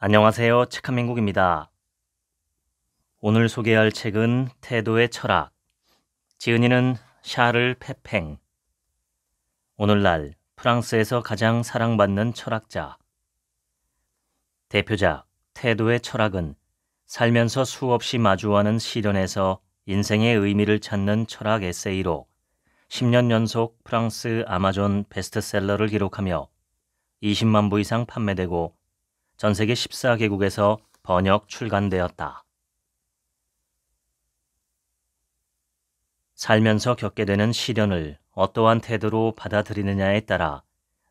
안녕하세요. 책 한민국입니다. 오늘 소개할 책은 태도의 철학. 지은이는 샤를 페팽. 오늘날 프랑스에서 가장 사랑받는 철학자. 대표작 태도의 철학은 살면서 수없이 마주하는 시련에서 인생의 의미를 찾는 철학 에세이로 10년 연속 프랑스 아마존 베스트셀러를 기록하며 20만 부 이상 판매되고 전 세계 14개국에서 번역 출간되었다. 살면서 겪게 되는 시련을 어떠한 태도로 받아들이느냐에 따라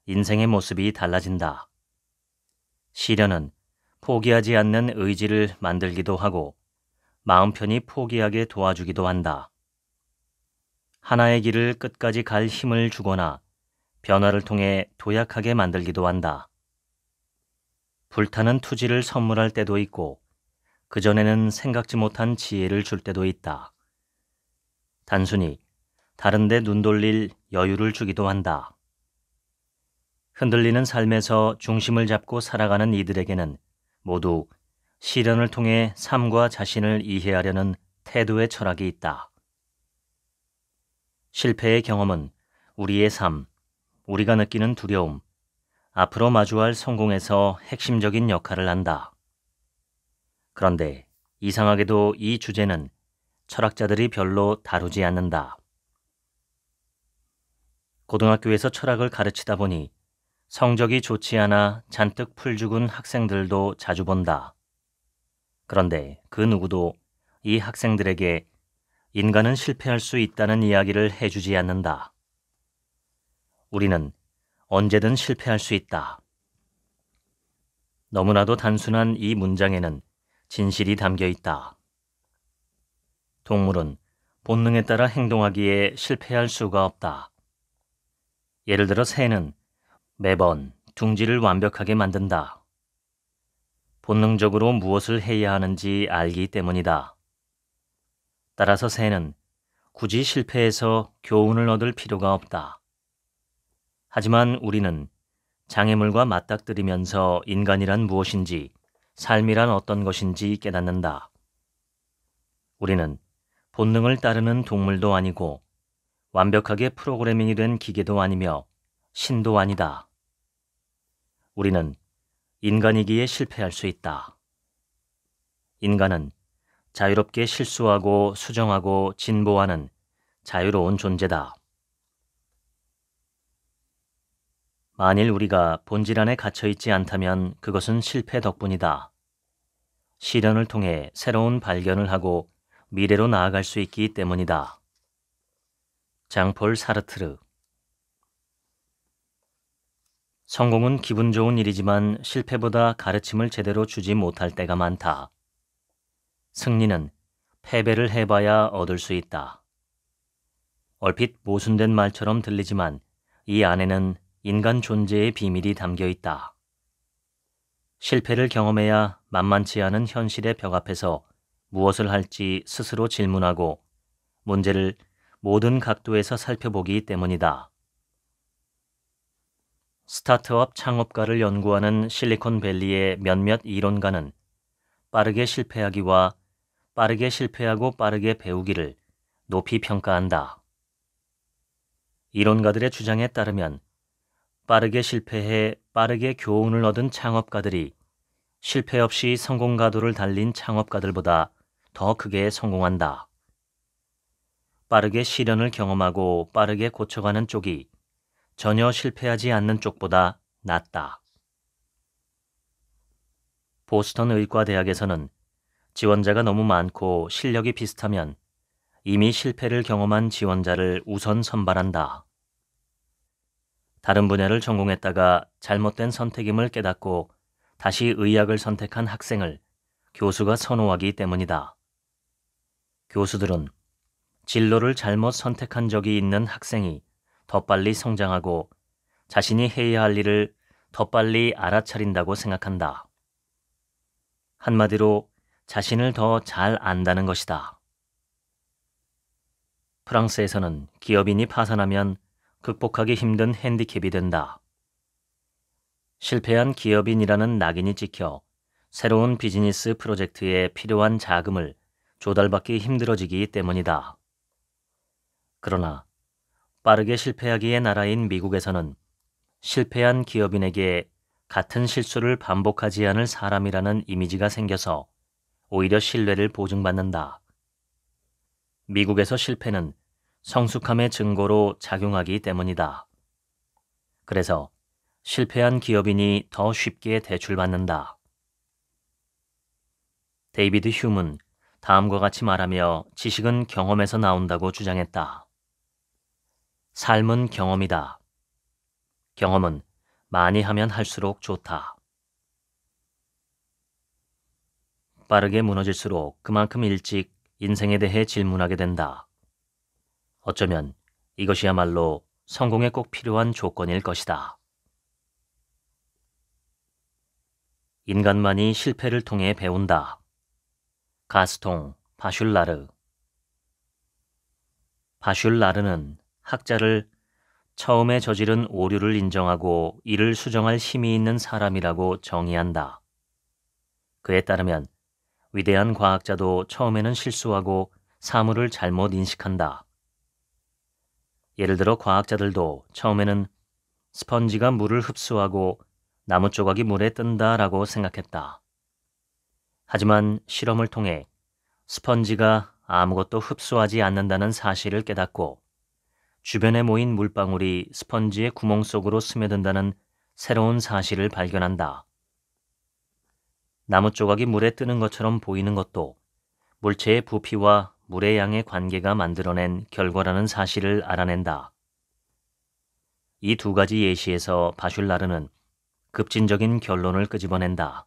인생의 모습이 달라진다. 시련은 포기하지 않는 의지를 만들기도 하고 마음 편히 포기하게 도와주기도 한다. 하나의 길을 끝까지 갈 힘을 주거나 변화를 통해 도약하게 만들기도 한다. 불타는 투지를 선물할 때도 있고 그전에는 생각지 못한 지혜를 줄 때도 있다. 단순히 다른 데 눈 돌릴 여유를 주기도 한다. 흔들리는 삶에서 중심을 잡고 살아가는 이들에게는 모두 시련을 통해 삶과 자신을 이해하려는 태도의 철학이 있다. 실패의 경험은 우리의 삶, 우리가 느끼는 두려움, 앞으로 마주할 성공에서 핵심적인 역할을 한다. 그런데 이상하게도 이 주제는 철학자들이 별로 다루지 않는다. 고등학교에서 철학을 가르치다 보니 성적이 좋지 않아 잔뜩 풀 죽은 학생들도 자주 본다. 그런데 그 누구도 이 학생들에게 인간은 실패할 수 있다는 이야기를 해주지 않는다. 우리는 언제든 실패할 수 있다. 너무나도 단순한 이 문장에는 진실이 담겨 있다. 동물은 본능에 따라 행동하기에 실패할 수가 없다. 예를 들어 새는 매번 둥지를 완벽하게 만든다. 본능적으로 무엇을 해야 하는지 알기 때문이다. 따라서 새는 굳이 실패해서 교훈을 얻을 필요가 없다. 하지만 우리는 장애물과 맞닥뜨리면서 인간이란 무엇인지, 삶이란 어떤 것인지 깨닫는다. 우리는 본능을 따르는 동물도 아니고 완벽하게 프로그래밍이 된 기계도 아니며 신도 아니다. 우리는 인간이기에 실패할 수 있다. 인간은 자유롭게 실수하고 수정하고 진보하는 자유로운 존재다. 만일 우리가 본질 안에 갇혀있지 않다면 그것은 실패 덕분이다. 시련을 통해 새로운 발견을 하고 미래로 나아갈 수 있기 때문이다. 장폴 사르트르. 성공은 기분 좋은 일이지만 실패보다 가르침을 제대로 주지 못할 때가 많다. 승리는 패배를 해봐야 얻을 수 있다. 얼핏 모순된 말처럼 들리지만 이 안에는 인간 존재의 비밀이 담겨 있다. 실패를 경험해야 만만치 않은 현실의 벽 앞에서 무엇을 할지 스스로 질문하고 문제를 모든 각도에서 살펴보기 때문이다. 스타트업 창업가를 연구하는 실리콘밸리의 몇몇 이론가는 빠르게 실패하기와 빠르게 실패하고 빠르게 배우기를 높이 평가한다. 이론가들의 주장에 따르면 빠르게 실패해 빠르게 교훈을 얻은 창업가들이 실패 없이 성공 가도를 달린 창업가들보다 더 크게 성공한다. 빠르게 시련을 경험하고 빠르게 고쳐가는 쪽이 전혀 실패하지 않는 쪽보다 낫다. 보스턴 의과대학에서는 지원자가 너무 많고 실력이 비슷하면 이미 실패를 경험한 지원자를 우선 선발한다. 다른 분야를 전공했다가 잘못된 선택임을 깨닫고 다시 의학을 선택한 학생을 교수가 선호하기 때문이다. 교수들은 진로를 잘못 선택한 적이 있는 학생이 더 빨리 성장하고 자신이 해야 할 일을 더 빨리 알아차린다고 생각한다. 한마디로 자신을 더 잘 안다는 것이다. 프랑스에서는 기업인이 파산하면 극복하기 힘든 핸디캡이 된다. 실패한 기업인이라는 낙인이 찍혀 새로운 비즈니스 프로젝트에 필요한 자금을 조달받기 힘들어지기 때문이다. 그러나 빠르게 실패하기의 나라인 미국에서는 실패한 기업인에게 같은 실수를 반복하지 않을 사람이라는 이미지가 생겨서 오히려 신뢰를 보증받는다. 미국에서 실패는 성숙함의 증거로 작용하기 때문이다. 그래서 실패한 기업인이 더 쉽게 대출받는다. 데이비드 휴문 다음과 같이 말하며 지식은 경험에서 나온다고 주장했다. 삶은 경험이다. 경험은 많이 하면 할수록 좋다. 빠르게 무너질수록 그만큼 일찍 인생에 대해 질문하게 된다. 어쩌면 이것이야말로 성공에 꼭 필요한 조건일 것이다. 인간만이 실패를 통해 배운다. 가스통 바슐라르. 바슐라르는 학자를 처음에 저지른 오류를 인정하고 이를 수정할 힘이 있는 사람이라고 정의한다. 그에 따르면 위대한 과학자도 처음에는 실수하고 사물을 잘못 인식한다. 예를 들어 과학자들도 처음에는 스펀지가 물을 흡수하고 나무 조각이 물에 뜬다라고 생각했다. 하지만 실험을 통해 스펀지가 아무것도 흡수하지 않는다는 사실을 깨닫고 주변에 모인 물방울이 스펀지의 구멍 속으로 스며든다는 새로운 사실을 발견한다. 나무 조각이 물에 뜨는 것처럼 보이는 것도 물체의 부피와 물의 양의 관계가 만들어낸 결과라는 사실을 알아낸다. 이 두 가지 예시에서 바슐라르는 급진적인 결론을 끄집어낸다.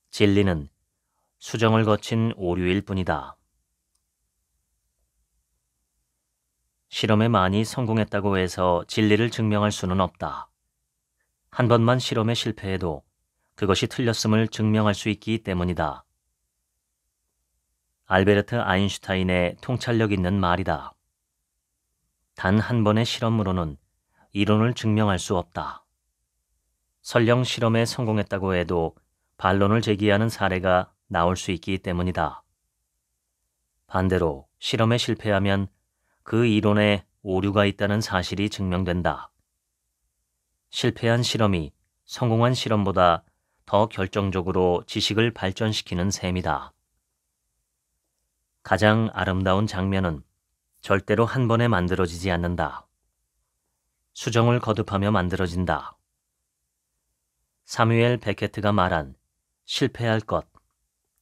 진리는 수정을 거친 오류일 뿐이다. 실험에 많이 성공했다고 해서 진리를 증명할 수는 없다. 한 번만 실험에 실패해도 그것이 틀렸음을 증명할 수 있기 때문이다. 알베르트 아인슈타인의 통찰력 있는 말이다. 단 한 번의 실험으로는 이론을 증명할 수 없다. 설령 실험에 성공했다고 해도 반론을 제기하는 사례가 나올 수 있기 때문이다. 반대로 실험에 실패하면 그 이론에 오류가 있다는 사실이 증명된다. 실패한 실험이 성공한 실험보다 더 결정적으로 지식을 발전시키는 셈이다. 가장 아름다운 장면은 절대로 한 번에 만들어지지 않는다. 수정을 거듭하며 만들어진다. 사뮤엘 베케트가 말한 실패할 것,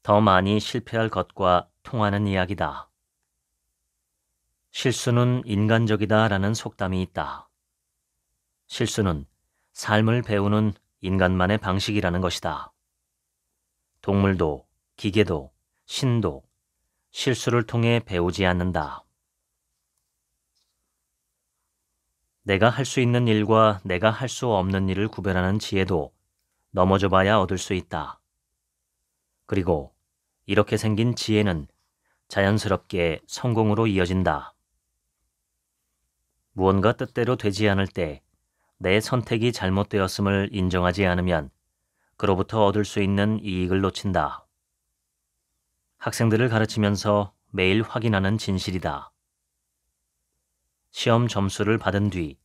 더 많이 실패할 것과 통하는 이야기다. 실수는 인간적이다라는 속담이 있다. 실수는 삶을 배우는 인간만의 방식이라는 것이다. 동물도, 기계도, 신도 실수를 통해 배우지 않는다. 내가 할 수 있는 일과 내가 할 수 없는 일을 구별하는 지혜도 넘어져 봐야 얻을 수 있다. 그리고 이렇게 생긴 지혜는 자연스럽게 성공으로 이어진다. 무언가 뜻대로 되지 않을 때 내 선택이 잘못되었음을 인정하지 않으면 그로부터 얻을 수 있는 이익을 놓친다. 학생들을 가르치면서 매일 확인하는 진실이다. 시험 점수를 받은 뒤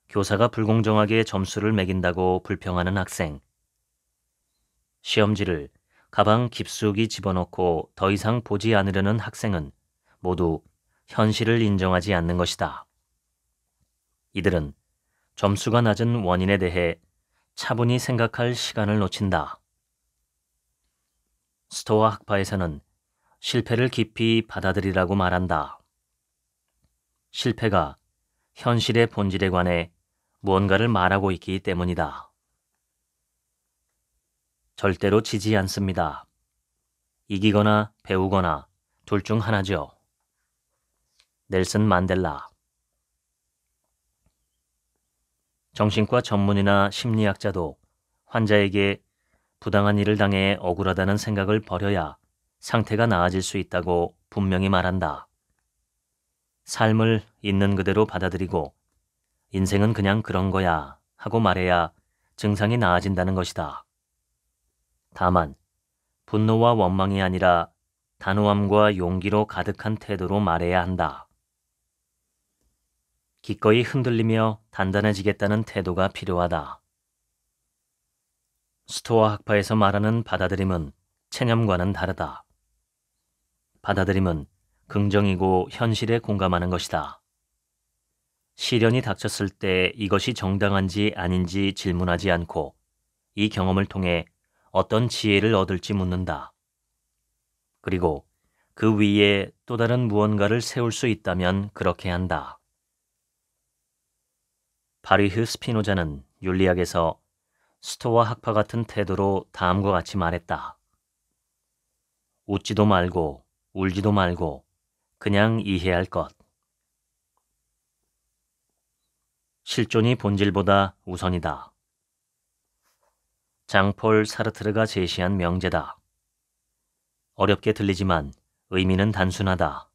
교사가 불공정하게 점수를 매긴다고 불평하는 학생. 시험지를 가방 깊숙이 집어넣고 더 이상 보지 않으려는 학생은 모두 현실을 인정하지 않는 것이다. 이들은 점수가 낮은 원인에 대해 차분히 생각할 시간을 놓친다. 스토아 학파에서는 실패를 깊이 받아들이라고 말한다. 실패가 현실의 본질에 관해 무언가를 말하고 있기 때문이다. 절대로 지지 않습니다. 이기거나 배우거나 둘 중 하나죠. 넬슨 만델라. 정신과 전문의나 심리학자도 환자에게 부당한 일을 당해 억울하다는 생각을 버려야 상태가 나아질 수 있다고 분명히 말한다. 삶을 있는 그대로 받아들이고 인생은 그냥 그런 거야 하고 말해야 증상이 나아진다는 것이다. 다만 분노와 원망이 아니라 단호함과 용기로 가득한 태도로 말해야 한다. 기꺼이 흔들리며 단단해지겠다는 태도가 필요하다. 스토아 학파에서 말하는 받아들임은 체념과는 다르다. 받아들임은 긍정이고 현실에 공감하는 것이다. 시련이 닥쳤을 때 이것이 정당한지 아닌지 질문하지 않고 이 경험을 통해 어떤 지혜를 얻을지 묻는다. 그리고 그 위에 또 다른 무언가를 세울 수 있다면 그렇게 한다. 바리흐 스피노자는 윤리학에서 스토아 학파 같은 태도로 다음과 같이 말했다. 웃지도 말고 울지도 말고 그냥 이해할 것. 실존이 본질보다 우선이다. 장폴 사르트르가 제시한 명제다. 어렵게 들리지만 의미는 단순하다.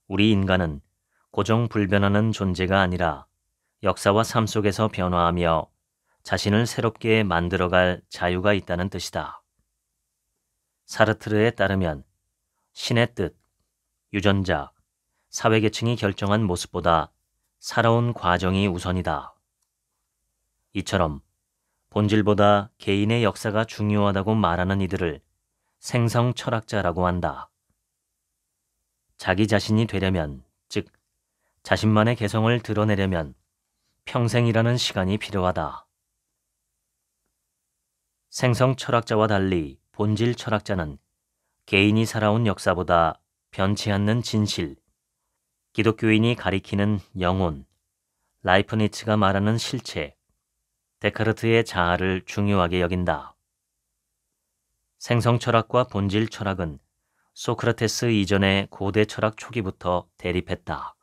우리 인간은 고정불변하는 존재가 아니라 역사와 삶 속에서 변화하며 자신을 새롭게 만들어갈 자유가 있다는 뜻이다. 사르트르에 따르면 신의 뜻, 유전자, 사회계층이 결정한 모습보다 살아온 과정이 우선이다. 이처럼 본질보다 개인의 역사가 중요하다고 말하는 이들을 생성 철학자라고 한다. 자기 자신이 되려면, 즉 자신만의 개성을 드러내려면 평생이라는 시간이 필요하다. 생성 철학자와 달리 본질 철학자는 개인이 살아온 역사보다 변치 않는 진실, 기독교인이 가리키는 영혼, 라이프니츠가 말하는 실체, 데카르트의 자아를 중요하게 여긴다. 생성 철학과 본질 철학은 소크라테스 이전의 고대 철학 초기부터 대립했다.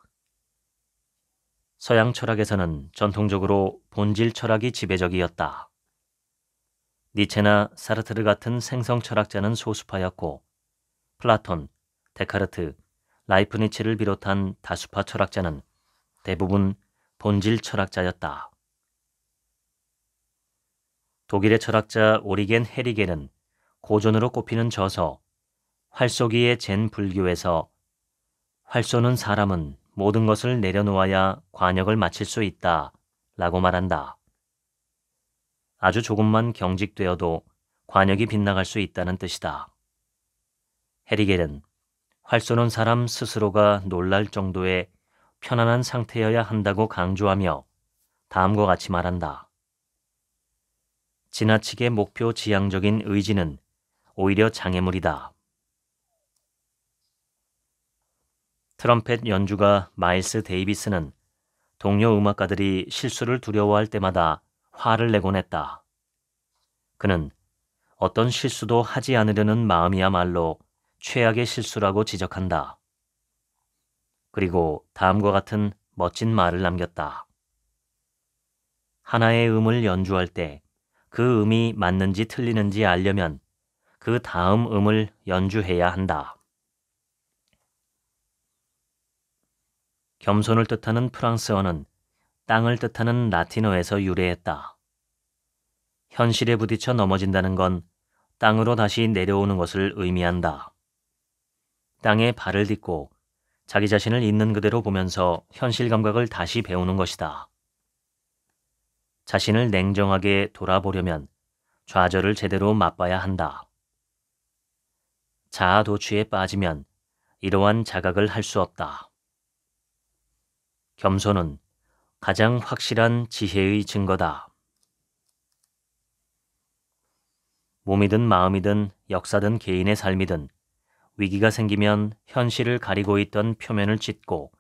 서양 철학에서는 전통적으로 본질 철학이 지배적이었다. 니체나 사르트르 같은 생성 철학자는 소수파였고 플라톤, 데카르트, 라이프니츠를 비롯한 다수파 철학자는 대부분 본질 철학자였다. 독일의 철학자 오리겐 헤리겔은 고전으로 꼽히는 저서 활쏘기의 젠 불교에서 활 쏘는 사람은 모든 것을 내려놓아야 관역을 마칠 수 있다 라고 말한다. 아주 조금만 경직되어도 관역이 빗나갈 수 있다는 뜻이다. 헤리겔은 활 쏘는 사람 스스로가 놀랄 정도의 편안한 상태여야 한다고 강조하며 다음과 같이 말한다. 지나치게 목표 지향적인 의지는 오히려 장애물이다. 트럼펫 연주가 마일스 데이비스는 동료 음악가들이 실수를 두려워할 때마다 화를 내곤 했다. 그는 어떤 실수도 하지 않으려는 마음이야말로 최악의 실수라고 지적한다. 그리고 다음과 같은 멋진 말을 남겼다. 하나의 음을 연주할 때 그 음이 맞는지 틀리는지 알려면 그 다음 음을 연주해야 한다. 겸손을 뜻하는 프랑스어는 땅을 뜻하는 라틴어에서 유래했다. 현실에 부딪혀 넘어진다는 건 땅으로 다시 내려오는 것을 의미한다. 땅에 발을 딛고 자기 자신을 있는 그대로 보면서 현실 감각을 다시 배우는 것이다. 자신을 냉정하게 돌아보려면 좌절을 제대로 맛봐야 한다. 자아 도취에 빠지면 이러한 자각을 할 수 없다. 겸손은 가장 확실한 지혜의 증거다. 몸이든 마음이든 역사든 개인의 삶이든 위기가 생기면 현실을 가리고 있던 표면을 찢고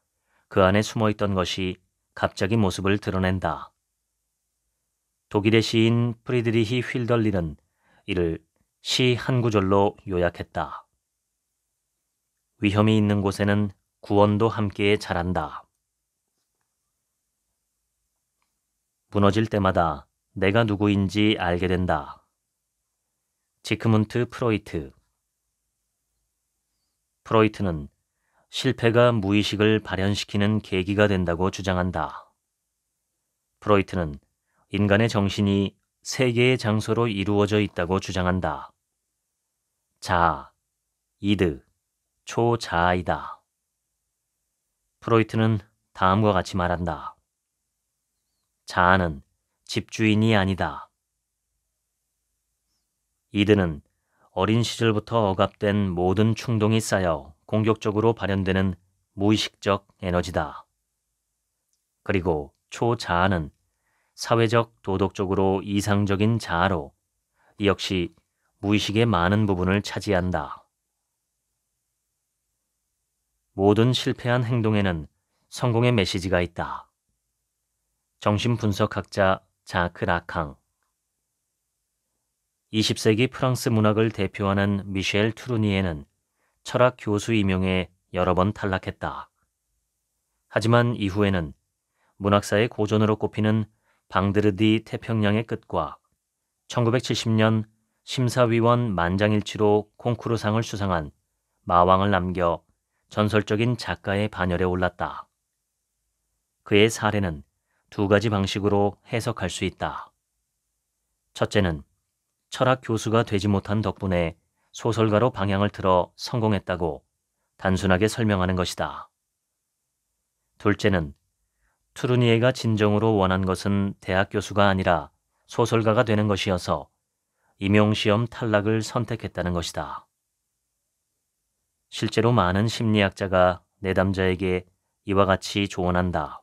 그 안에 숨어있던 것이 갑자기 모습을 드러낸다. 독일의 시인 프리드리히 휠덜린은 이를 시 한 구절로 요약했다. 위험이 있는 곳에는 구원도 함께 자란다. 무너질 때마다 내가 누구인지 알게 된다. 지크문트 프로이트. 프로이트는 실패가 무의식을 발현시키는 계기가 된다고 주장한다. 프로이트는 인간의 정신이 세 개의 장소로 이루어져 있다고 주장한다. 자아, 이드, 초자아이다. 프로이트는 다음과 같이 말한다. 자아는 집주인이 아니다. 이드는 어린 시절부터 억압된 모든 충동이 쌓여 공격적으로 발현되는 무의식적 에너지다. 그리고 초자아는 사회적, 도덕적으로 이상적인 자아로 이 역시 무의식의 많은 부분을 차지한다. 모든 실패한 행동에는 성공의 메시지가 있다. 정신분석학자 자크 라캉. 20세기 프랑스 문학을 대표하는 미셸 투르니에는 철학 교수 임용에 여러 번 탈락했다. 하지만 이후에는 문학사의 고전으로 꼽히는 방드르디 태평양의 끝과 1970년 심사위원 만장일치로 콩쿠르상을 수상한 마왕을 남겨 전설적인 작가의 반열에 올랐다. 그의 사례는 두 가지 방식으로 해석할 수 있다. 첫째는 철학 교수가 되지 못한 덕분에 소설가로 방향을 틀어 성공했다고 단순하게 설명하는 것이다. 둘째는 투르니에가 진정으로 원한 것은 대학 교수가 아니라 소설가가 되는 것이어서 임용시험 탈락을 선택했다는 것이다. 실제로 많은 심리학자가 내담자에게 이와 같이 조언한다.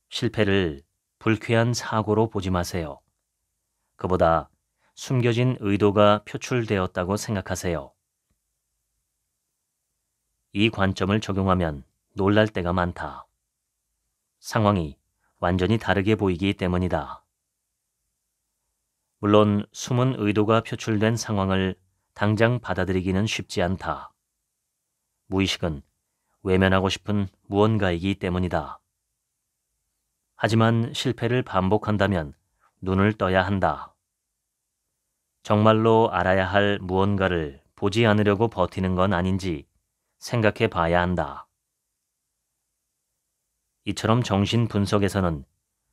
실패를 불쾌한 사고로 보지 마세요. 그보다 숨겨진 의도가 표출되었다고 생각하세요. 이 관점을 적용하면 놀랄 때가 많다. 상황이 완전히 다르게 보이기 때문이다. 물론 숨은 의도가 표출된 상황을 당장 받아들이기는 쉽지 않다. 무의식은 외면하고 싶은 무언가이기 때문이다. 하지만 실패를 반복한다면 눈을 떠야 한다. 정말로 알아야 할 무언가를 보지 않으려고 버티는 건 아닌지 생각해 봐야 한다. 이처럼 정신 분석에서는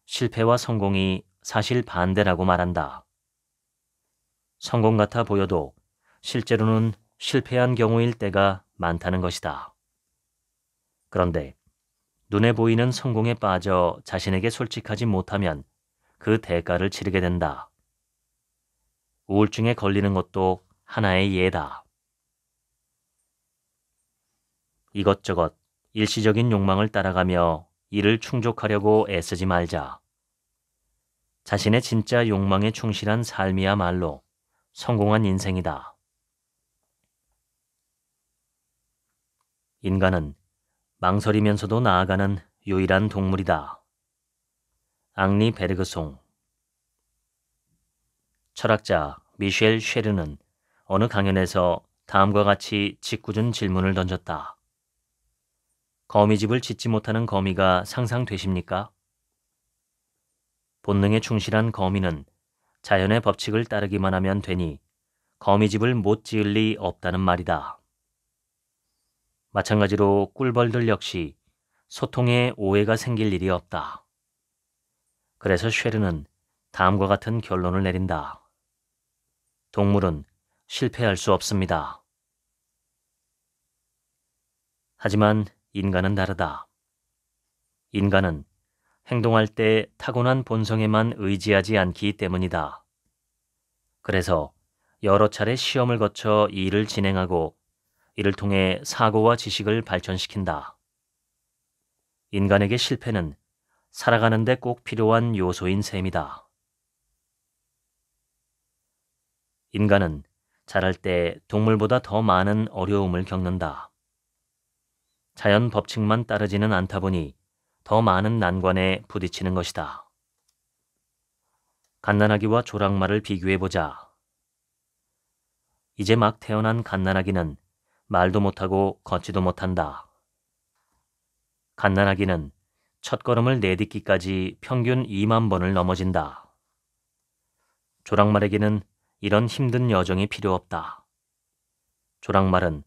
실패와 성공이 사실 반대라고 말한다. 성공 같아 보여도 실제로는 실패한 경우일 때가 많다는 것이다. 그런데 눈에 보이는 성공에 빠져 자신에게 솔직하지 못하면 그 대가를 치르게 된다. 우울증에 걸리는 것도 하나의 예다. 이것저것 일시적인 욕망을 따라가며 이를 충족하려고 애쓰지 말자. 자신의 진짜 욕망에 충실한 삶이야말로 성공한 인생이다. 인간은 망설이면서도 나아가는 유일한 동물이다. 앙리 베르그송. 철학자 미셸 쉐르는 어느 강연에서 다음과 같이 짓궂은 질문을 던졌다. 거미집을 짓지 못하는 거미가 상상되십니까? 본능에 충실한 거미는 자연의 법칙을 따르기만 하면 되니 거미집을 못 지을 리 없다는 말이다. 마찬가지로 꿀벌들 역시 소통에 오해가 생길 일이 없다. 그래서 쉐르는 다음과 같은 결론을 내린다. 동물은 실패할 수 없습니다. 하지만 인간은 다르다. 인간은 행동할 때 타고난 본성에만 의지하지 않기 때문이다. 그래서 여러 차례 시험을 거쳐 이 일을 진행하고 이를 통해 사고와 지식을 발전시킨다. 인간에게 실패는 살아가는 데 꼭 필요한 요소인 셈이다. 인간은 자랄 때 동물보다 더 많은 어려움을 겪는다. 자연 법칙만 따르지는 않다 보니 더 많은 난관에 부딪히는 것이다. 갓난아기와 조랑말을 비교해보자. 이제 막 태어난 갓난아기는 말도 못하고 걷지도 못한다. 갓난아기는 첫걸음을 내딛기까지 평균 2만 번을 넘어진다. 조랑말에게는 이런 힘든 여정이 필요 없다. 조랑말은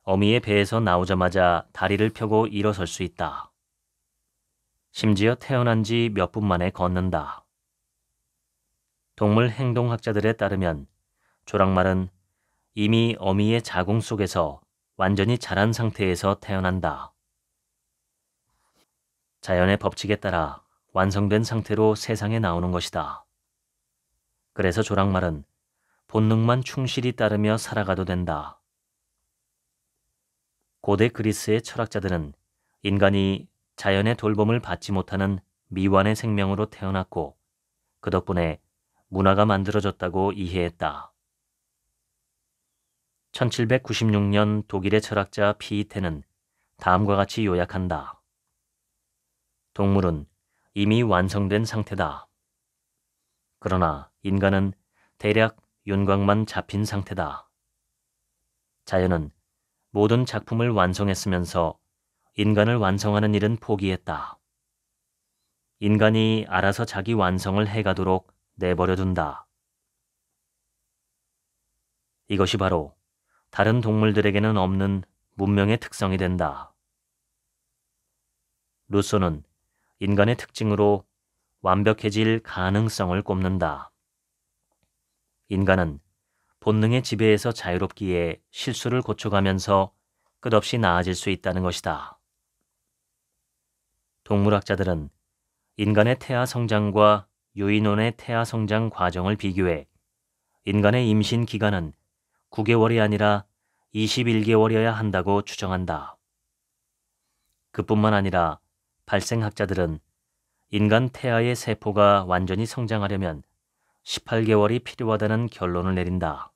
어미의 배에서 나오자마자 다리를 펴고 일어설 수 있다. 심지어 태어난 지 몇 분 만에 걷는다. 동물 행동학자들에 따르면 조랑말은 이미 어미의 자궁 속에서 완전히 자란 상태에서 태어난다. 자연의 법칙에 따라 완성된 상태로 세상에 나오는 것이다. 그래서 조랑말은 본능만 충실히 따르며 살아가도 된다. 고대 그리스의 철학자들은 인간이 자연의 돌봄을 받지 못하는 미완의 생명으로 태어났고 그 덕분에 문화가 만들어졌다고 이해했다. 1796년 독일의 철학자 피이테는 다음과 같이 요약한다. 동물은 이미 완성된 상태다. 그러나 인간은 대략 윤곽만 잡힌 상태다. 자연은 모든 작품을 완성했으면서 인간을 완성하는 일은 포기했다. 인간이 알아서 자기 완성을 해가도록 내버려둔다. 이것이 바로 다른 동물들에게는 없는 문명의 특성이 된다. 루소는 인간의 특징으로 완벽해질 가능성을 꼽는다. 인간은 본능의 지배에서 자유롭기에 실수를 고쳐가면서 끝없이 나아질 수 있다는 것이다. 동물학자들은 인간의 태아 성장과 유인원의 태아 성장 과정을 비교해 인간의 임신 기간은 9개월이 아니라 21개월이어야 한다고 추정한다. 그뿐만 아니라 발생학자들은 인간 태아의 세포가 완전히 성장하려면 18개월이 필요하다는 결론을 내린다.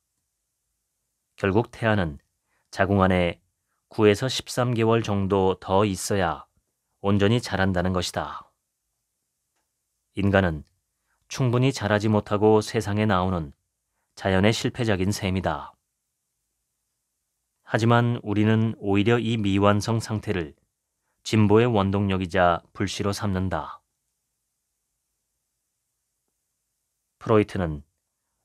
결국 태아는 자궁 안에 9에서 13개월 정도 더 있어야 온전히 자란다는 것이다. 인간은 충분히 자라지 못하고 세상에 나오는 자연의 실패작인 셈이다. 하지만 우리는 오히려 이 미완성 상태를 진보의 원동력이자 불씨로 삼는다. 프로이트는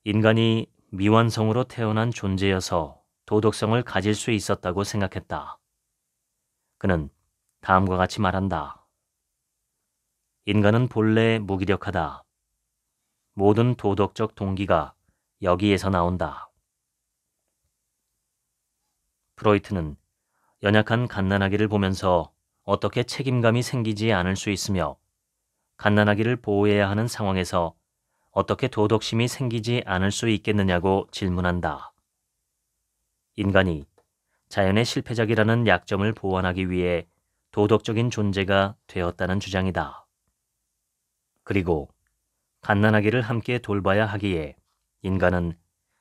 인간이 미완성으로 태어난 존재여서 도덕성을 가질 수 있었다고 생각했다. 그는 다음과 같이 말한다. 인간은 본래 무기력하다. 모든 도덕적 동기가 여기에서 나온다. 프로이트는 연약한 갓난아기를 보면서 어떻게 책임감이 생기지 않을 수 있으며 갓난아기를 보호해야 하는 상황에서 어떻게 도덕심이 생기지 않을 수 있겠느냐고 질문한다. 인간이 자연의 실패작이라는 약점을 보완하기 위해 도덕적인 존재가 되었다는 주장이다. 그리고 갓난아기를 함께 돌봐야 하기에 인간은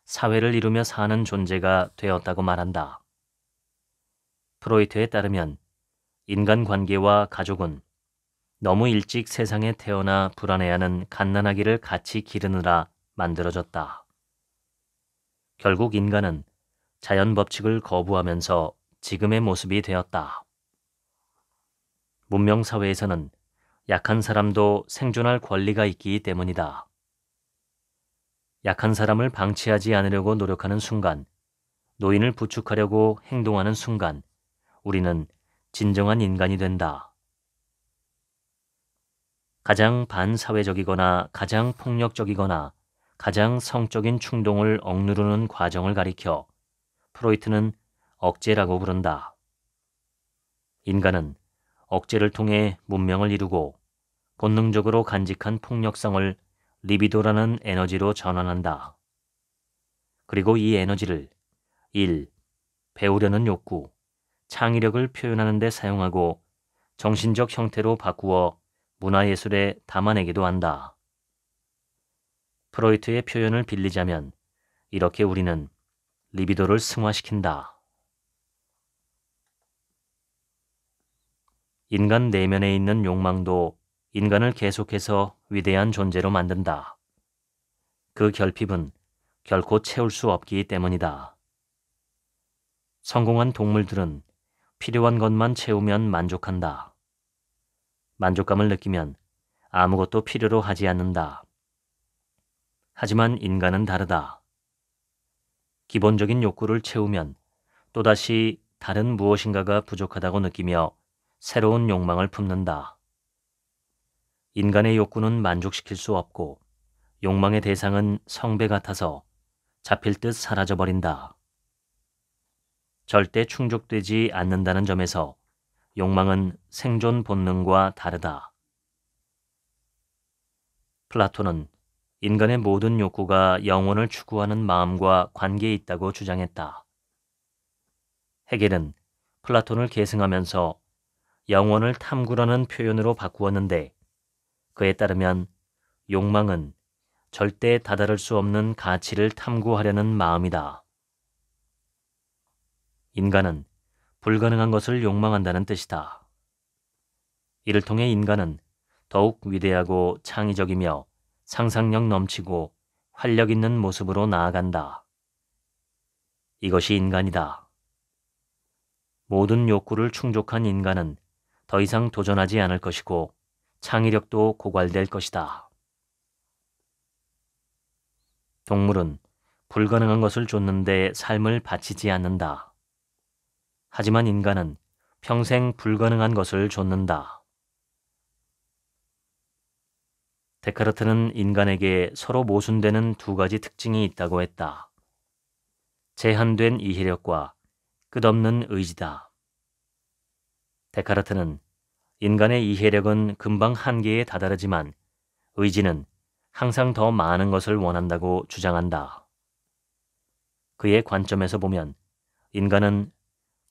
사회를 이루며 사는 존재가 되었다고 말한다. 프로이트에 따르면 인간관계와 가족은 너무 일찍 세상에 태어나 불안해하는 갓난아기를 같이 기르느라 만들어졌다. 결국 인간은 자연 법칙을 거부하면서 지금의 모습이 되었다. 문명사회에서는 약한 사람도 생존할 권리가 있기 때문이다. 약한 사람을 방치하지 않으려고 노력하는 순간, 노인을 부축하려고 행동하는 순간, 우리는 진정한 인간이 된다. 가장 반사회적이거나 가장 폭력적이거나 가장 성적인 충동을 억누르는 과정을 가리켜 프로이트는 억제라고 부른다. 인간은 억제를 통해 문명을 이루고 본능적으로 간직한 폭력성을 리비도라는 에너지로 전환한다. 그리고 이 에너지를 1. 배우려는 욕구, 창의력을 표현하는 데 사용하고 정신적 형태로 바꾸어 문화예술에 담아내기도 한다. 프로이트의 표현을 빌리자면 이렇게 우리는 리비도를 승화시킨다. 인간 내면에 있는 욕망도 인간을 계속해서 위대한 존재로 만든다. 그 결핍은 결코 채울 수 없기 때문이다. 성공한 동물들은 필요한 것만 채우면 만족한다. 만족감을 느끼면 아무것도 필요로 하지 않는다. 하지만 인간은 다르다. 기본적인 욕구를 채우면 또다시 다른 무엇인가가 부족하다고 느끼며 새로운 욕망을 품는다. 인간의 욕구는 만족시킬 수 없고 욕망의 대상은 성배 같아서 잡힐 듯 사라져버린다. 절대 충족되지 않는다는 점에서 욕망은 생존 본능과 다르다. 플라톤은 인간의 모든 욕구가 영혼을 추구하는 마음과 관계에 있다고 주장했다. 헤겔은 플라톤을 계승하면서 영혼을 탐구라는 표현으로 바꾸었는데 그에 따르면 욕망은 절대 다다를 수 없는 가치를 탐구하려는 마음이다. 인간은 불가능한 것을 욕망한다는 뜻이다. 이를 통해 인간은 더욱 위대하고 창의적이며 상상력 넘치고 활력 있는 모습으로 나아간다. 이것이 인간이다. 모든 욕구를 충족한 인간은 더 이상 도전하지 않을 것이고 창의력도 고갈될 것이다. 동물은 불가능한 것을 쫓는데 삶을 바치지 않는다. 하지만 인간은 평생 불가능한 것을 쫓는다. 데카르트는 인간에게 서로 모순되는 두 가지 특징이 있다고 했다. 제한된 이해력과 끝없는 의지다. 데카르트는 인간의 이해력은 금방 한계에 다다르지만 의지는 항상 더 많은 것을 원한다고 주장한다. 그의 관점에서 보면 인간은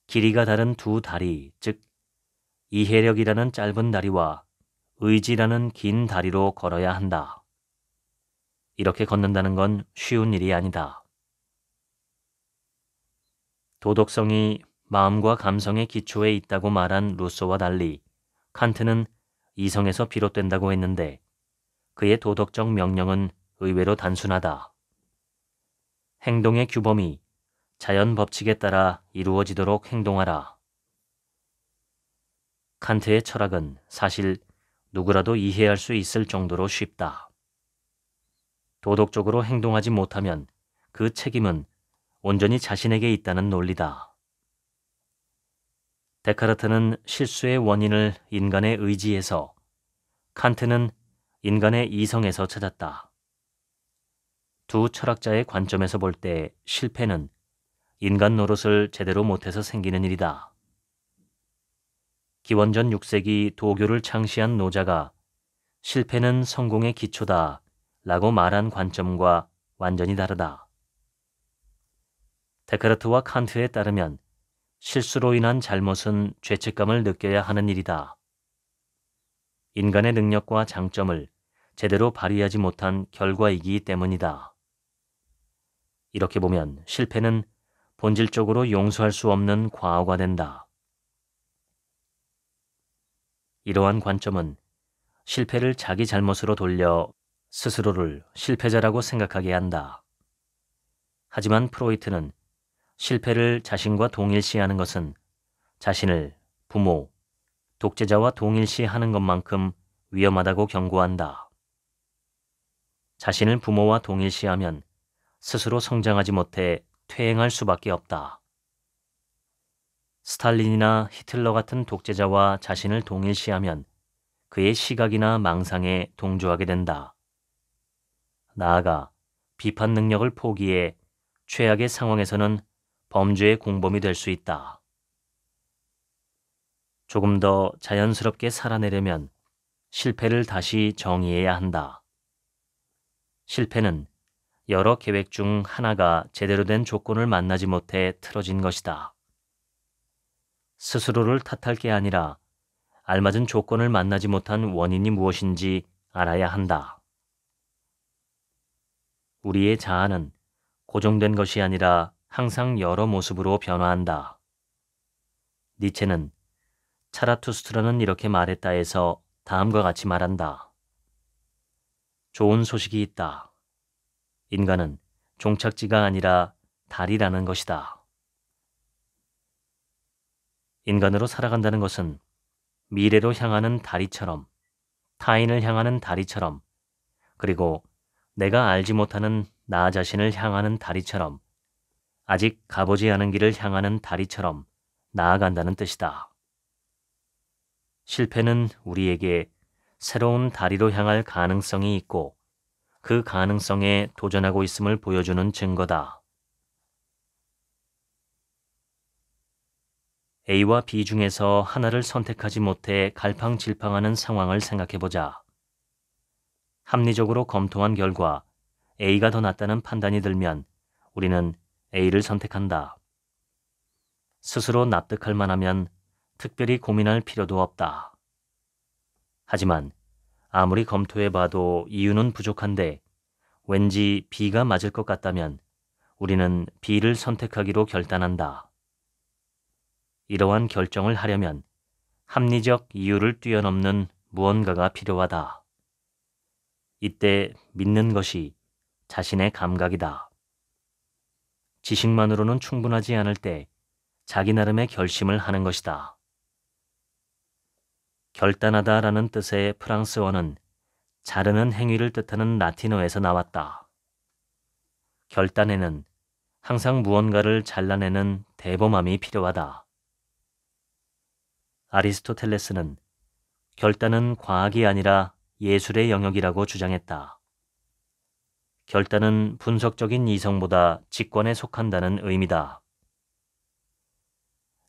길이가 다른 두 다리, 즉 이해력이라는 짧은 다리와 의지라는 긴 다리로 걸어야 한다. 이렇게 걷는다는 건 쉬운 일이 아니다. 도덕성이 마음과 감성의 기초에 있다고 말한 루소와 달리 칸트는 이성에서 비롯된다고 했는데 그의 도덕적 명령은 의외로 단순하다. 행동의 규범이 자연 법칙에 따라 이루어지도록 행동하라. 칸트의 철학은 사실 누구라도 이해할 수 있을 정도로 쉽다. 도덕적으로 행동하지 못하면 그 책임은 온전히 자신에게 있다는 논리다. 데카르트는 실수의 원인을 인간의 의지에서, 칸트는 인간의 이성에서 찾았다. 두 철학자의 관점에서 볼 때 실패는 인간 노릇을 제대로 못해서 생기는 일이다. 기원전 6세기 도교를 창시한 노자가 실패는 성공의 기초다 라고 말한 관점과 완전히 다르다. 데카르트와 칸트에 따르면 실수로 인한 잘못은 죄책감을 느껴야 하는 일이다. 인간의 능력과 장점을 제대로 발휘하지 못한 결과이기 때문이다. 이렇게 보면 실패는 본질적으로 용서할 수 없는 과오가 된다. 이러한 관점은 실패를 자기 잘못으로 돌려 스스로를 실패자라고 생각하게 한다. 하지만 프로이트는 실패를 자신과 동일시하는 것은 자신을 부모, 독재자와 동일시하는 것만큼 위험하다고 경고한다. 자신을 부모와 동일시하면 스스로 성장하지 못해 퇴행할 수밖에 없다. 스탈린이나 히틀러 같은 독재자와 자신을 동일시하면 그의 시각이나 망상에 동조하게 된다. 나아가 비판 능력을 포기해 최악의 상황에서는 범죄의 공범이 될 수 있다. 조금 더 자연스럽게 살아내려면 실패를 다시 정의해야 한다. 실패는 여러 계획 중 하나가 제대로 된 조건을 만나지 못해 틀어진 것이다. 스스로를 탓할 게 아니라 알맞은 조건을 만나지 못한 원인이 무엇인지 알아야 한다. 우리의 자아는 고정된 것이 아니라 항상 여러 모습으로 변화한다. 니체는 차라투스트라는 이렇게 말했다 해서 다음과 같이 말한다. 좋은 소식이 있다. 인간은 종착지가 아니라 달이라는 것이다. 인간으로 살아간다는 것은 미래로 향하는 다리처럼, 타인을 향하는 다리처럼, 그리고 내가 알지 못하는 나 자신을 향하는 다리처럼, 아직 가보지 않은 길을 향하는 다리처럼 나아간다는 뜻이다. 실패는 우리에게 새로운 다리로 향할 가능성이 있고 그 가능성에 도전하고 있음을 보여주는 증거다. A와 B 중에서 하나를 선택하지 못해 갈팡질팡하는 상황을 생각해보자. 합리적으로 검토한 결과 A가 더 낫다는 판단이 들면 우리는 A를 선택한다. 스스로 납득할 만하면 특별히 고민할 필요도 없다. 하지만 아무리 검토해봐도 이유는 부족한데 왠지 B가 맞을 것 같다면 우리는 B를 선택하기로 결단한다. 이러한 결정을 하려면 합리적 이유를 뛰어넘는 무언가가 필요하다. 이때 믿는 것이 자신의 감각이다. 지식만으로는 충분하지 않을 때 자기 나름의 결심을 하는 것이다. 결단하다라는 뜻의 프랑스어는 자르는 행위를 뜻하는 라틴어에서 나왔다. 결단에는 항상 무언가를 잘라내는 대범함이 필요하다. 아리스토텔레스는 결단은 과학이 아니라 예술의 영역이라고 주장했다. 결단은 분석적인 이성보다 직관에 속한다는 의미다.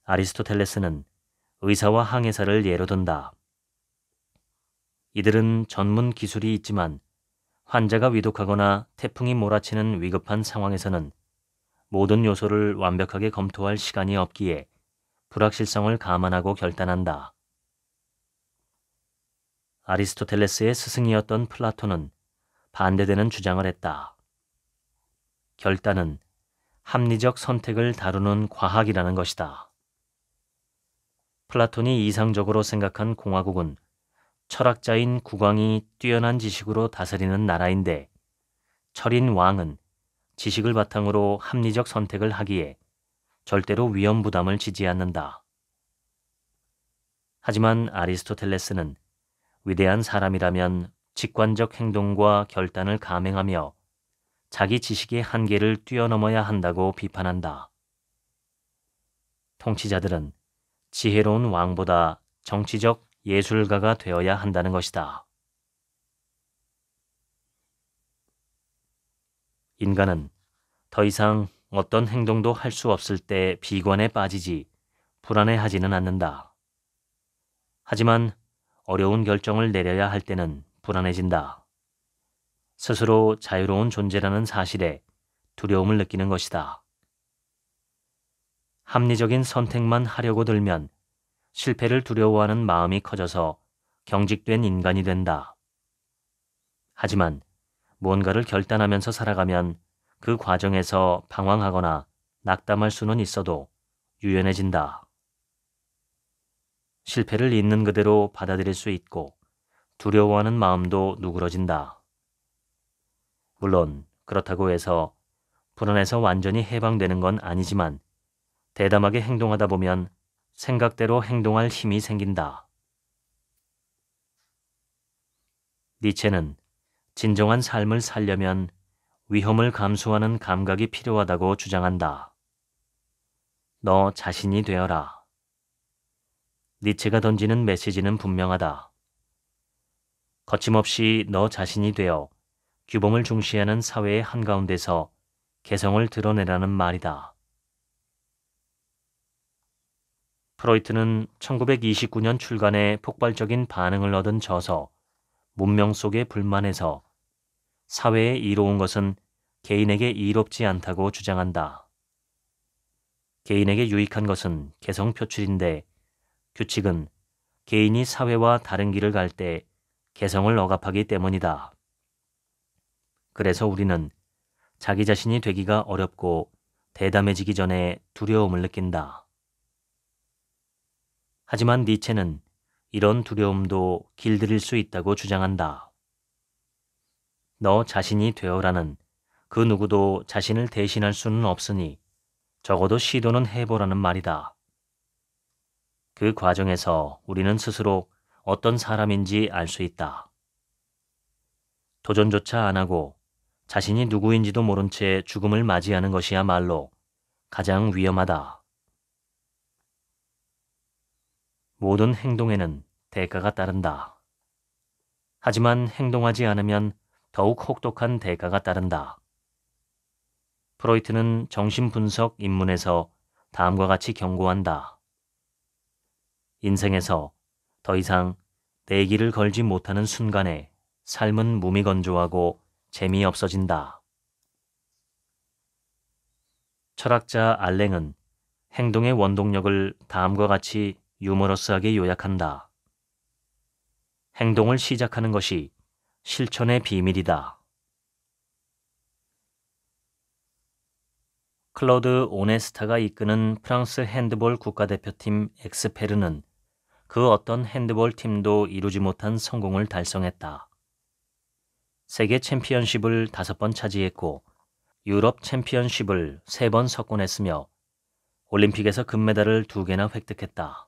아리스토텔레스는 의사와 항해사를 예로 든다. 이들은 전문 기술이 있지만 환자가 위독하거나 태풍이 몰아치는 위급한 상황에서는 모든 요소를 완벽하게 검토할 시간이 없기에 불확실성을 감안하고 결단한다. 아리스토텔레스의 스승이었던 플라톤은 반대되는 주장을 했다. 결단은 합리적 선택을 다루는 과학이라는 것이다. 플라톤이 이상적으로 생각한 공화국은 철학자인 국왕이 뛰어난 지식으로 다스리는 나라인데 철인 왕은 지식을 바탕으로 합리적 선택을 하기에 절대로 위험 부담을 지지 않는다. 하지만 아리스토텔레스는 위대한 사람이라면 직관적 행동과 결단을 감행하며 자기 지식의 한계를 뛰어넘어야 한다고 비판한다. 통치자들은 지혜로운 왕보다 정치적 예술가가 되어야 한다는 것이다. 인간은 더 이상 어떤 행동도 할 수 없을 때 비관에 빠지지 불안해하지는 않는다. 하지만 어려운 결정을 내려야 할 때는 불안해진다. 스스로 자유로운 존재라는 사실에 두려움을 느끼는 것이다. 합리적인 선택만 하려고 들면 실패를 두려워하는 마음이 커져서 경직된 인간이 된다. 하지만 무언가를 결단하면서 살아가면 그 과정에서 방황하거나 낙담할 수는 있어도 유연해진다. 실패를 있는 그대로 받아들일 수 있고 두려워하는 마음도 누그러진다. 물론 그렇다고 해서 불안에서 완전히 해방되는 건 아니지만 대담하게 행동하다 보면 생각대로 행동할 힘이 생긴다. 니체는 진정한 삶을 살려면 위험을 감수하는 감각이 필요하다고 주장한다. 너 자신이 되어라. 니체가 던지는 메시지는 분명하다. 거침없이 너 자신이 되어 규범을 중시하는 사회의 한가운데서 개성을 드러내라는 말이다. 프로이트는 1929년 출간해 폭발적인 반응을 얻은 저서 문명 속의 불만에서 사회에 이로운 것은 개인에게 이롭지 않다고 주장한다. 개인에게 유익한 것은 개성 표출인데 규칙은 개인이 사회와 다른 길을 갈 때 개성을 억압하기 때문이다. 그래서 우리는 자기 자신이 되기가 어렵고 대담해지기 전에 두려움을 느낀다. 하지만 니체는 이런 두려움도 길들일 수 있다고 주장한다. 너 자신이 되어라는 그 누구도 자신을 대신할 수는 없으니 적어도 시도는 해보라는 말이다. 그 과정에서 우리는 스스로 어떤 사람인지 알 수 있다. 도전조차 안 하고 자신이 누구인지도 모른 채 죽음을 맞이하는 것이야말로 가장 위험하다. 모든 행동에는 대가가 따른다. 하지만 행동하지 않으면 더욱 혹독한 대가가 따른다. 프로이트는 정신분석 입문에서 다음과 같이 경고한다. 인생에서 더 이상 내기를 걸지 못하는 순간에 삶은 무미건조하고 재미없어진다. 철학자 알랭은 행동의 원동력을 다음과 같이 유머러스하게 요약한다. 행동을 시작하는 것이 실천의 비밀이다. 클로드 오네스타가 이끄는 프랑스 핸드볼 국가대표팀 엑스페르는 그 어떤 핸드볼 팀도 이루지 못한 성공을 달성했다. 세계 챔피언십을 5번 차지했고 유럽 챔피언십을 3번 석권했으며 올림픽에서 금메달을 2개나 획득했다.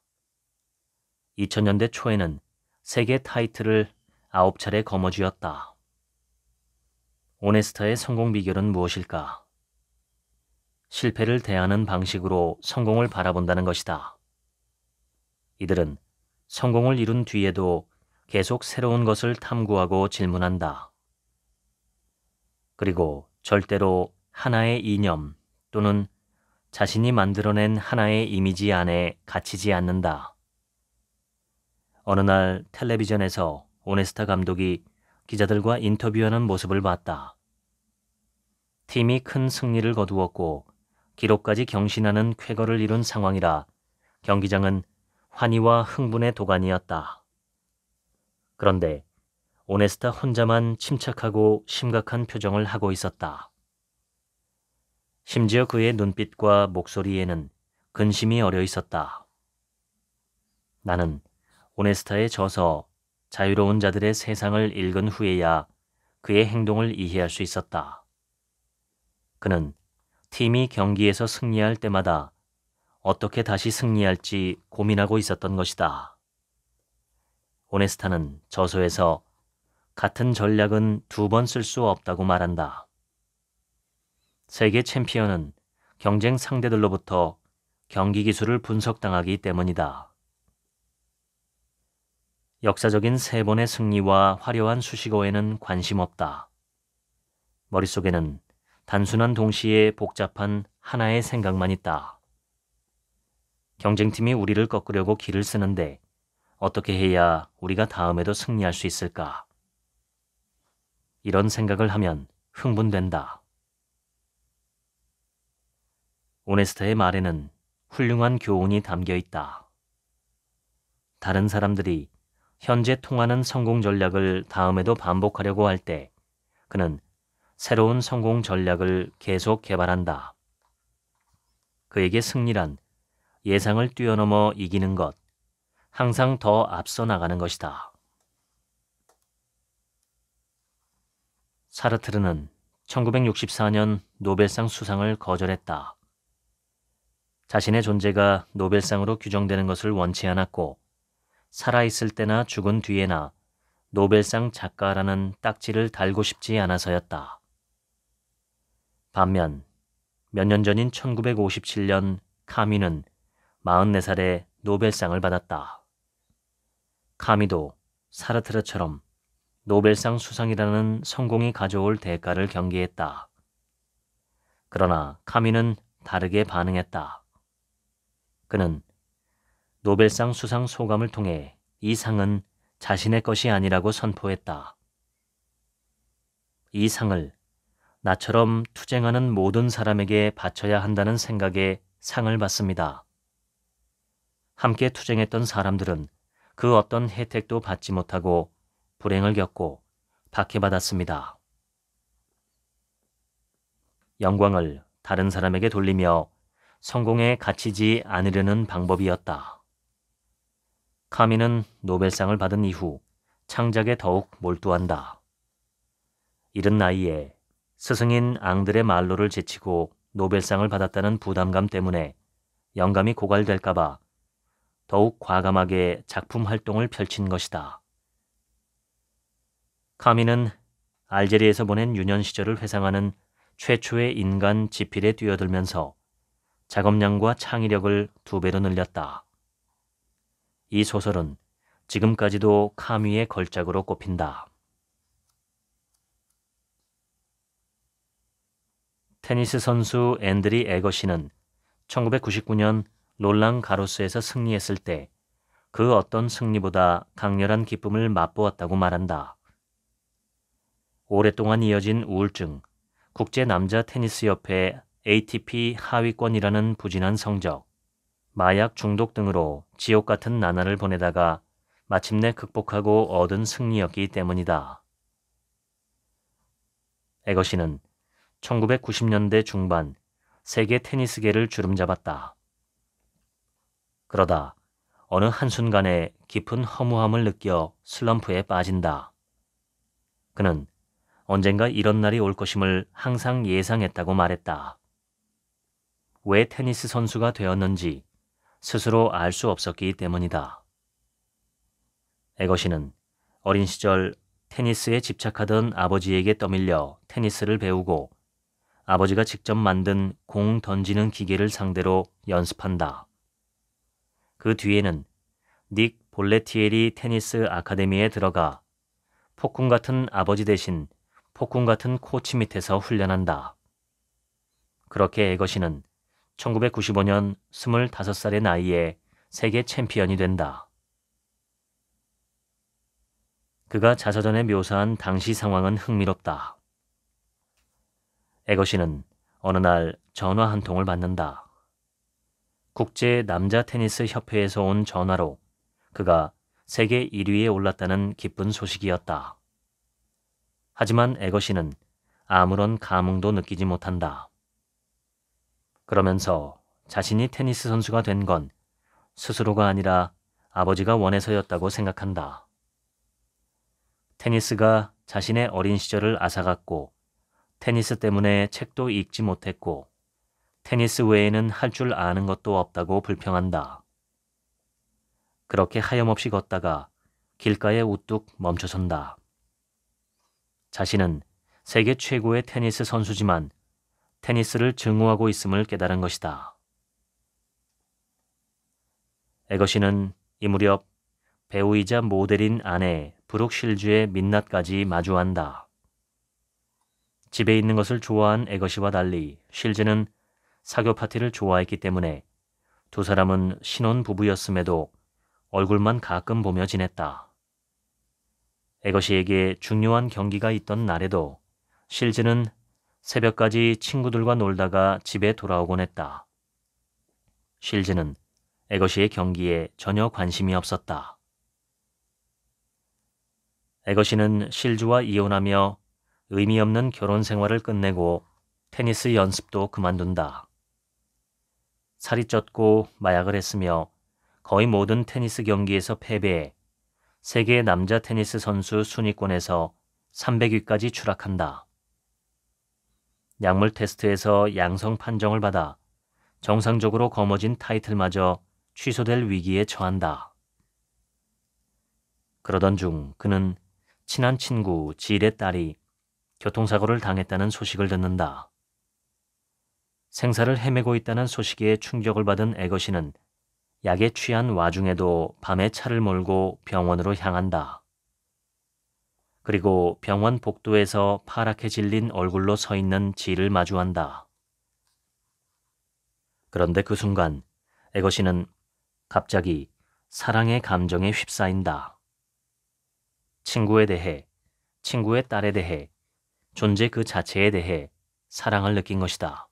2000년대 초에는 세계 타이틀을 9차례 거머쥐었다. 오네스타의 성공 비결은 무엇일까? 실패를 대하는 방식으로 성공을 바라본다는 것이다. 이들은 성공을 이룬 뒤에도 계속 새로운 것을 탐구하고 질문한다. 그리고 절대로 하나의 이념 또는 자신이 만들어낸 하나의 이미지 안에 갇히지 않는다. 어느 날 텔레비전에서 오네스타 감독이 기자들과 인터뷰하는 모습을 봤다. 팀이 큰 승리를 거두었고 기록까지 경신하는 쾌거를 이룬 상황이라 경기장은 환희와 흥분의 도가니였다. 그런데 오네스타 혼자만 침착하고 심각한 표정을 하고 있었다. 심지어 그의 눈빛과 목소리에는 근심이 어려 있었다. 나는 오네스타에 져서 자유로운 자들의 세상을 읽은 후에야 그의 행동을 이해할 수 있었다. 그는 팀이 경기에서 승리할 때마다 어떻게 다시 승리할지 고민하고 있었던 것이다. 오네스타는 저서에서 같은 전략은 2번 쓸 수 없다고 말한다. 세계 챔피언은 경쟁 상대들로부터 경기 기술을 분석당하기 때문이다. 역사적인 3번의 승리와 화려한 수식어에는 관심 없다. 머릿속에는 단순한 동시에 복잡한 하나의 생각만 있다. 경쟁팀이 우리를 꺾으려고 기를 쓰는데 어떻게 해야 우리가 다음에도 승리할 수 있을까? 이런 생각을 하면 흥분된다. 오네스타의 말에는 훌륭한 교훈이 담겨 있다. 다른 사람들이 현재 통하는 성공 전략을 다음에도 반복하려고 할 때 그는 새로운 성공 전략을 계속 개발한다. 그에게 승리란 예상을 뛰어넘어 이기는 것, 항상 더 앞서 나가는 것이다. 사르트르는 1964년 노벨상 수상을 거절했다. 자신의 존재가 노벨상으로 규정되는 것을 원치 않았고 살아있을 때나 죽은 뒤에나 노벨상 작가라는 딱지를 달고 싶지 않아서였다. 반면 몇 년 전인 1957년 카미는 44살에 노벨상을 받았다. 카미도 사르트르처럼 노벨상 수상이라는 성공이 가져올 대가를 경계했다. 그러나 카미는 다르게 반응했다. 그는 노벨상 수상 소감을 통해 이 상은 자신의 것이 아니라고 선포했다. 이 상을 나처럼 투쟁하는 모든 사람에게 바쳐야 한다는 생각에 상을 받습니다. 함께 투쟁했던 사람들은 그 어떤 혜택도 받지 못하고 불행을 겪고 박해받았습니다. 영광을 다른 사람에게 돌리며 성공에 갇히지 않으려는 방법이었다. 카미는 노벨상을 받은 이후 창작에 더욱 몰두한다. 이른 나이에 스승인 앙드레 말로를 제치고 노벨상을 받았다는 부담감 때문에 영감이 고갈될까 봐 더욱 과감하게 작품 활동을 펼친 것이다. 카미는 알제리에서 보낸 유년 시절을 회상하는 최초의 인간 지필에 뛰어들면서 작업량과 창의력을 2배로 늘렸다. 이 소설은 지금까지도 카미의 걸작으로 꼽힌다. 테니스 선수 앤드리 에거시는 1999년 롤랑 가로스에서 승리했을 때 그 어떤 승리보다 강렬한 기쁨을 맛보았다고 말한다. 오랫동안 이어진 우울증, 국제 남자 테니스 협회 ATP 하위권이라는 부진한 성적, 마약 중독 등으로 지옥 같은 나날을 보내다가 마침내 극복하고 얻은 승리였기 때문이다. 에거시는 1990년대 중반 세계 테니스계를 주름잡았다. 그러다 어느 한순간에 깊은 허무함을 느껴 슬럼프에 빠진다. 그는 언젠가 이런 날이 올 것임을 항상 예상했다고 말했다. 왜 테니스 선수가 되었는지 스스로 알 수 없었기 때문이다. 에거시는 어린 시절 테니스에 집착하던 아버지에게 떠밀려 테니스를 배우고 아버지가 직접 만든 공 던지는 기계를 상대로 연습한다. 그 뒤에는 닉 볼레티에리 테니스 아카데미에 들어가 폭군 같은 아버지 대신 폭군 같은 코치 밑에서 훈련한다. 그렇게 에거시는 1995년 25살의 나이에 세계 챔피언이 된다. 그가 자서전에 묘사한 당시 상황은 흥미롭다. 에거시는 어느 날 전화 한 통을 받는다. 국제 남자 테니스 협회에서 온 전화로 그가 세계 1위에 올랐다는 기쁜 소식이었다. 하지만 에거시는 아무런 감흥도 느끼지 못한다. 그러면서 자신이 테니스 선수가 된 건 스스로가 아니라 아버지가 원해서였다고 생각한다. 테니스가 자신의 어린 시절을 앗아갔고 테니스 때문에 책도 읽지 못했고 테니스 외에는 할 줄 아는 것도 없다고 불평한다. 그렇게 하염없이 걷다가 길가에 우뚝 멈춰선다. 자신은 세계 최고의 테니스 선수지만 테니스를 증오하고 있음을 깨달은 것이다. 에거시는 이 무렵 배우이자 모델인 아내 브룩 실주의 민낯까지 마주한다. 집에 있는 것을 좋아한 에거시와 달리 실즈는 사교 파티를 좋아했기 때문에 두 사람은 신혼 부부였음에도 얼굴만 가끔 보며 지냈다. 에거시에게 중요한 경기가 있던 날에도 실즈는 새벽까지 친구들과 놀다가 집에 돌아오곤 했다. 실즈는 에거시의 경기에 전혀 관심이 없었다. 에거시는 실즈와 이혼하며 의미 없는 결혼 생활을 끝내고 테니스 연습도 그만둔다. 살이 쪘고 마약을 했으며 거의 모든 테니스 경기에서 패배해 세계 남자 테니스 선수 순위권에서 300위까지 추락한다. 약물 테스트에서 양성 판정을 받아 정상적으로 거머쥔 타이틀마저 취소될 위기에 처한다. 그러던 중 그는 친한 친구 질의 딸이 교통사고를 당했다는 소식을 듣는다. 생사를 헤매고 있다는 소식에 충격을 받은 에거시는 약에 취한 와중에도 밤에 차를 몰고 병원으로 향한다. 그리고 병원 복도에서 파랗게 질린 얼굴로 서 있는 질을 마주한다. 그런데 그 순간 에거시는 갑자기 사랑의 감정에 휩싸인다. 친구에 대해, 친구의 딸에 대해, 존재 그 자체에 대해 사랑을 느낀 것이다.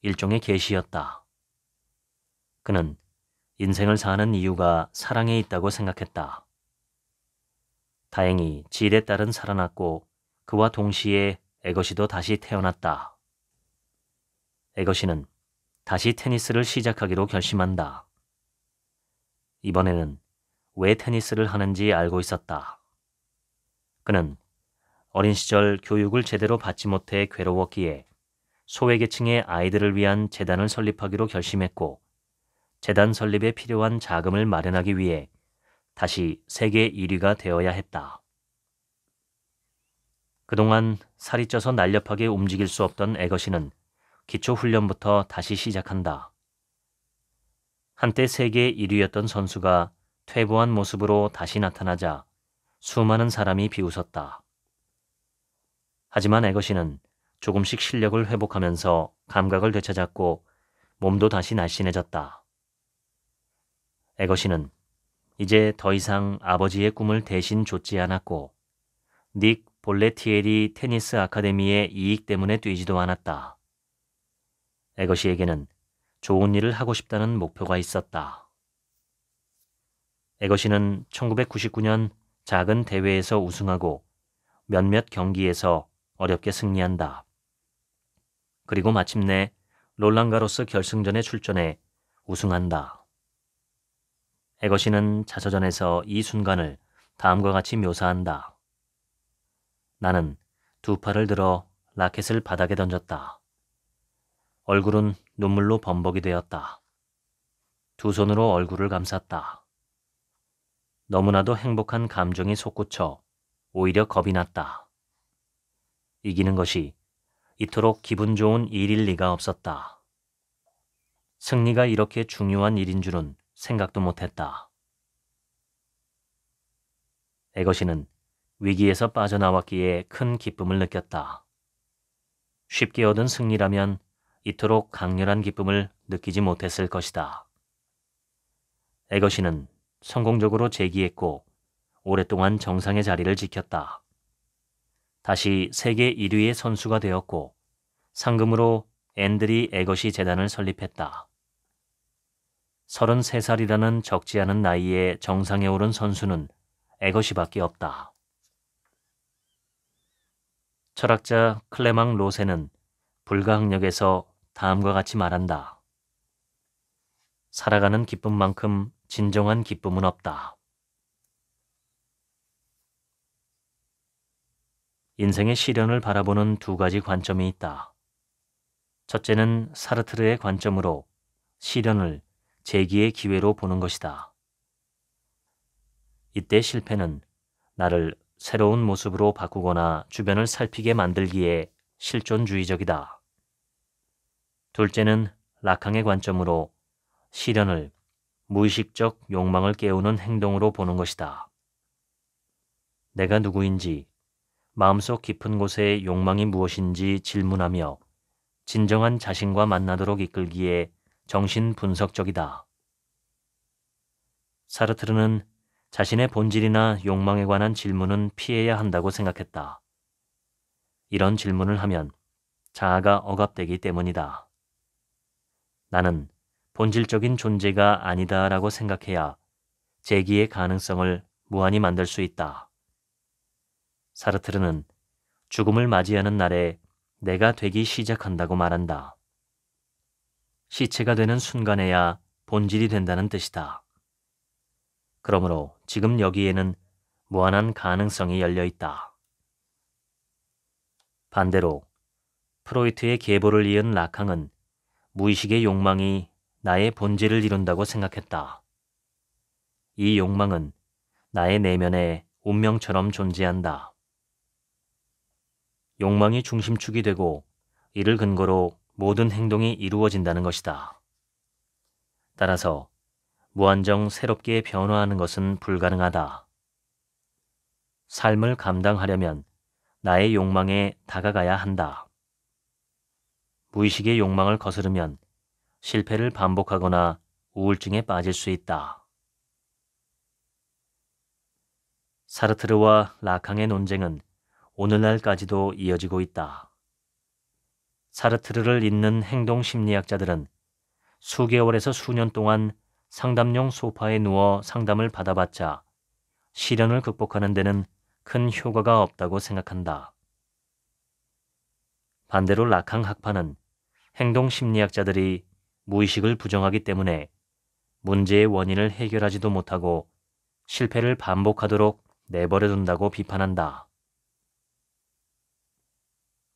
일종의 계시였다. 그는 인생을 사는 이유가 사랑에 있다고 생각했다. 다행히 질의 딸은 살아났고 그와 동시에 에거시도 다시 태어났다. 에거시는 다시 테니스를 시작하기로 결심한다. 이번에는 왜 테니스를 하는지 알고 있었다. 그는 어린 시절 교육을 제대로 받지 못해 괴로웠기에 소외계층의 아이들을 위한 재단을 설립하기로 결심했고 재단 설립에 필요한 자금을 마련하기 위해 다시 세계 1위가 되어야 했다. 그동안 살이 쪄서 날렵하게 움직일 수 없던 에거시는 기초훈련부터 다시 시작한다. 한때 세계 1위였던 선수가 퇴보한 모습으로 다시 나타나자 수많은 사람이 비웃었다. 하지만 에거시는 조금씩 실력을 회복하면서 감각을 되찾았고 몸도 다시 날씬해졌다. 에거시는 이제 더 이상 아버지의 꿈을 대신 좇지 않았고 닉 볼레티에리 테니스 아카데미의 이익 때문에 뛰지도 않았다. 에거시에게는 좋은 일을 하고 싶다는 목표가 있었다. 에거시는 1999년 작은 대회에서 우승하고 몇몇 경기에서 어렵게 승리한다. 그리고 마침내 롤랑가로스 결승전에 출전해 우승한다. 에거시는 자서전에서 이 순간을 다음과 같이 묘사한다. 나는 두 팔을 들어 라켓을 바닥에 던졌다. 얼굴은 눈물로 범벅이 되었다. 두 손으로 얼굴을 감쌌다. 너무나도 행복한 감정이 솟구쳐 오히려 겁이 났다. 이기는 것이 이토록 기분 좋은 일일 리가 없었다. 승리가 이렇게 중요한 일인 줄은 생각도 못했다. 에거시는 위기에서 빠져나왔기에 큰 기쁨을 느꼈다. 쉽게 얻은 승리라면 이토록 강렬한 기쁨을 느끼지 못했을 것이다. 에거시는 성공적으로 재기했고 오랫동안 정상의 자리를 지켰다. 다시 세계 1위의 선수가 되었고 상금으로 앤드리 에거시 재단을 설립했다. 33살이라는 적지 않은 나이에 정상에 오른 선수는 에거시밖에 없다. 철학자 클레망 로세는 불가항력에서 다음과 같이 말한다. 살아가는 기쁨만큼 진정한 기쁨은 없다. 인생의 시련을 바라보는 두 가지 관점이 있다. 첫째는 사르트르의 관점으로 시련을 재기의 기회로 보는 것이다. 이때 실패는 나를 새로운 모습으로 바꾸거나 주변을 살피게 만들기에 실존주의적이다. 둘째는 라캉의 관점으로 시련을 무의식적 욕망을 깨우는 행동으로 보는 것이다. 내가 누구인지, 마음속 깊은 곳의 욕망이 무엇인지 질문하며 진정한 자신과 만나도록 이끌기에 정신분석적이다. 사르트르는 자신의 본질이나 욕망에 관한 질문은 피해야 한다고 생각했다. 이런 질문을 하면 자아가 억압되기 때문이다. 나는 본질적인 존재가 아니다라고 생각해야 재기의 가능성을 무한히 만들 수 있다. 사르트르는 죽음을 맞이하는 날에 내가 되기 시작한다고 말한다. 시체가 되는 순간에야 본질이 된다는 뜻이다. 그러므로 지금 여기에는 무한한 가능성이 열려 있다. 반대로 프로이트의 계보를 이은 라캉은 무의식의 욕망이 나의 본질을 이룬다고 생각했다. 이 욕망은 나의 내면에 운명처럼 존재한다. 욕망이 중심축이 되고 이를 근거로 모든 행동이 이루어진다는 것이다. 따라서 무한정 새롭게 변화하는 것은 불가능하다. 삶을 감당하려면 나의 욕망에 다가가야 한다. 무의식의 욕망을 거스르면 실패를 반복하거나 우울증에 빠질 수 있다. 사르트르와 라캉의 논쟁은 오늘날까지도 이어지고 있다. 사르트르를 잇는 행동심리학자들은 수개월에서 수년 동안 상담용 소파에 누워 상담을 받아봤자 시련을 극복하는 데는 큰 효과가 없다고 생각한다. 반대로 라캉 학파는 행동심리학자들이 무의식을 부정하기 때문에 문제의 원인을 해결하지도 못하고 실패를 반복하도록 내버려둔다고 비판한다.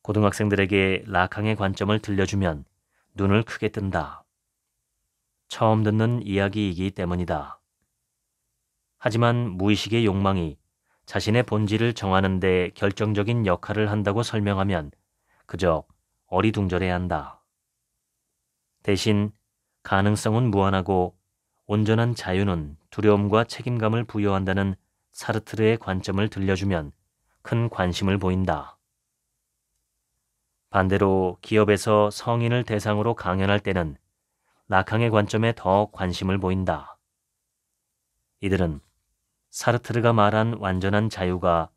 고등학생들에게 라캉의 관점을 들려주면 눈을 크게 뜬다. 처음 듣는 이야기이기 때문이다. 하지만 무의식의 욕망이 자신의 본질을 정하는 데 결정적인 역할을 한다고 설명하면 그저 어리둥절해야 한다. 대신 가능성은 무한하고 온전한 자유는 두려움과 책임감을 부여한다는 사르트르의 관점을 들려주면 큰 관심을 보인다. 반대로 기업에서 성인을 대상으로 강연할 때는 라캉의 관점에 더 관심을 보인다. 이들은 사르트르가 말한 완전한 자유가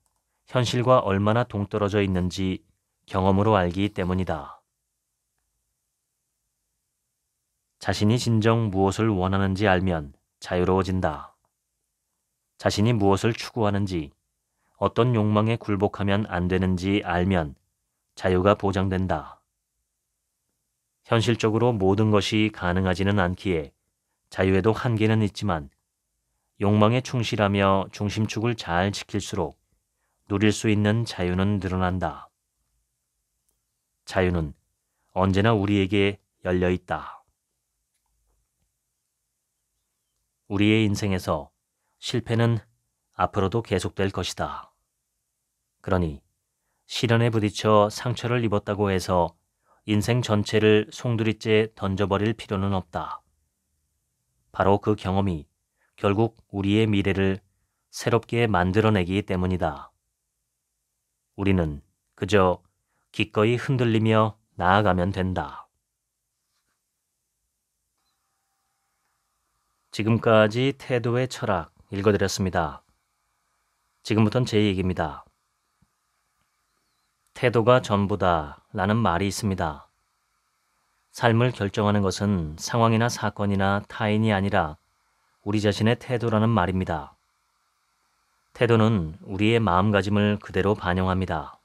현실과 얼마나 동떨어져 있는지 경험으로 알기 때문이다. 자신이 진정 무엇을 원하는지 알면 자유로워진다. 자신이 무엇을 추구하는지, 어떤 욕망에 굴복하면 안 되는지 알면 자유가 보장된다. 현실적으로 모든 것이 가능하지는 않기에 자유에도 한계는 있지만 욕망에 충실하며 중심축을 잘 지킬수록 누릴 수 있는 자유는 늘어난다. 자유는 언제나 우리에게 열려 있다. 우리의 인생에서 실패는 앞으로도 계속될 것이다. 그러니 시련에 부딪혀 상처를 입었다고 해서 인생 전체를 송두리째 던져버릴 필요는 없다. 바로 그 경험이 결국 우리의 미래를 새롭게 만들어내기 때문이다. 우리는 그저 기꺼이 흔들리며 나아가면 된다. 지금까지 태도의 철학 읽어드렸습니다. 지금부터는 제 얘기입니다. 태도가 전부다 라는 말이 있습니다. 삶을 결정하는 것은 상황이나 사건이나 타인이 아니라 우리 자신의 태도라는 말입니다. 태도는 우리의 마음가짐을 그대로 반영합니다.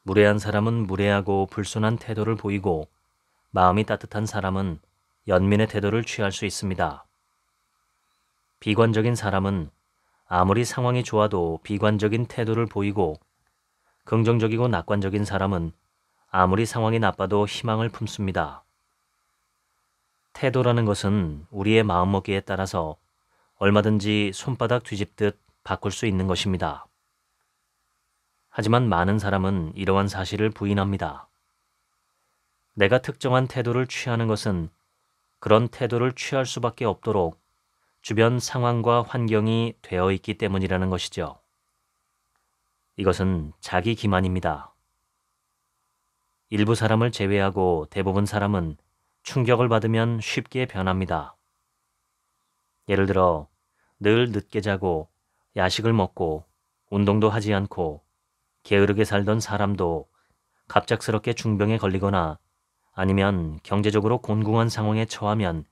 무례한 사람은 무례하고 불순한 태도를 보이고 마음이 따뜻한 사람은 연민의 태도를 취할 수 있습니다. 비관적인 사람은 아무리 상황이 좋아도 비관적인 태도를 보이고 긍정적이고 낙관적인 사람은 아무리 상황이 나빠도 희망을 품습니다. 태도라는 것은 우리의 마음먹기에 따라서 얼마든지 손바닥 뒤집듯 바꿀 수 있는 것입니다. 하지만 많은 사람은 이러한 사실을 부인합니다. 내가 특정한 태도를 취하는 것은 그런 태도를 취할 수밖에 없도록 주변 상황과 환경이 되어 있기 때문이라는 것이죠. 이것은 자기 기만입니다. 일부 사람을 제외하고 대부분 사람은 충격을 받으면 쉽게 변합니다. 예를 들어 늘 늦게 자고 야식을 먹고 운동도 하지 않고 게으르게 살던 사람도 갑작스럽게 중병에 걸리거나 아니면 경제적으로 곤궁한 상황에 처하면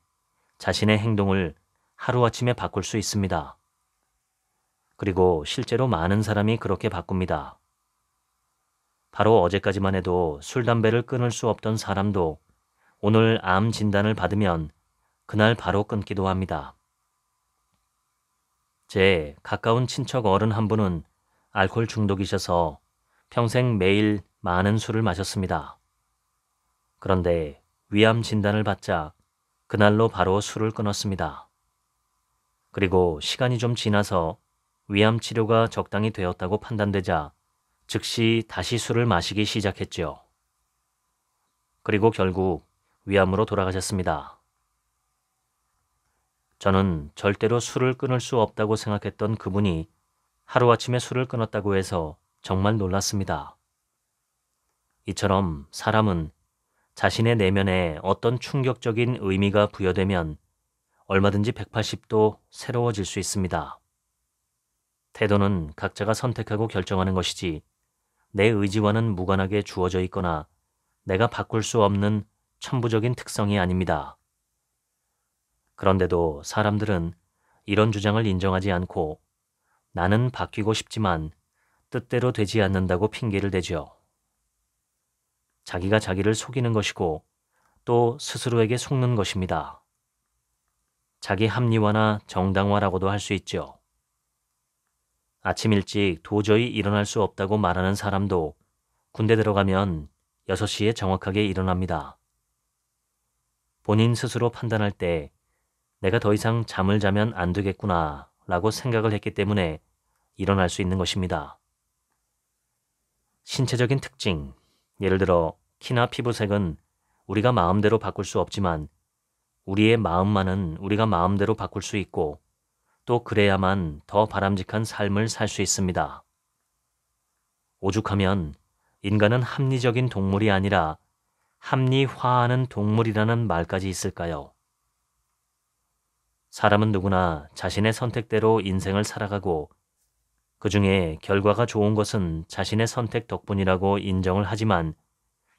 자신의 행동을 하루아침에 바꿀 수 있습니다. 그리고 실제로 많은 사람이 그렇게 바꿉니다. 바로 어제까지만 해도 술, 담배를 끊을 수 없던 사람도 오늘 암 진단을 받으면 그날 바로 끊기도 합니다. 제 가까운 친척 어른 한 분은 알코올 중독이셔서 평생 매일 많은 술을 마셨습니다. 그런데 위암 진단을 받자 그날로 바로 술을 끊었습니다. 그리고 시간이 좀 지나서 위암 치료가 적당히 되었다고 판단되자 즉시 다시 술을 마시기 시작했죠. 그리고 결국 위암으로 돌아가셨습니다. 저는 절대로 술을 끊을 수 없다고 생각했던 그분이 하루아침에 술을 끊었다고 해서 정말 놀랐습니다. 이처럼 사람은 자신의 내면에 어떤 충격적인 의미가 부여되면 얼마든지 180도 새로워질 수 있습니다. 태도는 각자가 선택하고 결정하는 것이지 내 의지와는 무관하게 주어져 있거나 내가 바꿀 수 없는 천부적인 특성이 아닙니다. 그런데도 사람들은 이런 주장을 인정하지 않고 나는 바뀌고 싶지만 뜻대로 되지 않는다고 핑계를 대죠. 자기가 자기를 속이는 것이고 또 스스로에게 속는 것입니다. 자기 합리화나 정당화라고도 할 수 있죠. 아침 일찍 도저히 일어날 수 없다고 말하는 사람도 군대 들어가면 6시에 정확하게 일어납니다. 본인 스스로 판단할 때 내가 더 이상 잠을 자면 안 되겠구나 라고 생각을 했기 때문에 일어날 수 있는 것입니다. 신체적인 특징, 예를 들어 키나 피부색은 우리가 마음대로 바꿀 수 없지만 우리의 마음만은 우리가 마음대로 바꿀 수 있고 또 그래야만 더 바람직한 삶을 살 수 있습니다. 오죽하면 인간은 합리적인 동물이 아니라 합리화하는 동물이라는 말까지 있을까요? 사람은 누구나 자신의 선택대로 인생을 살아가고 그 중에 결과가 좋은 것은 자신의 선택 덕분이라고 인정을 하지만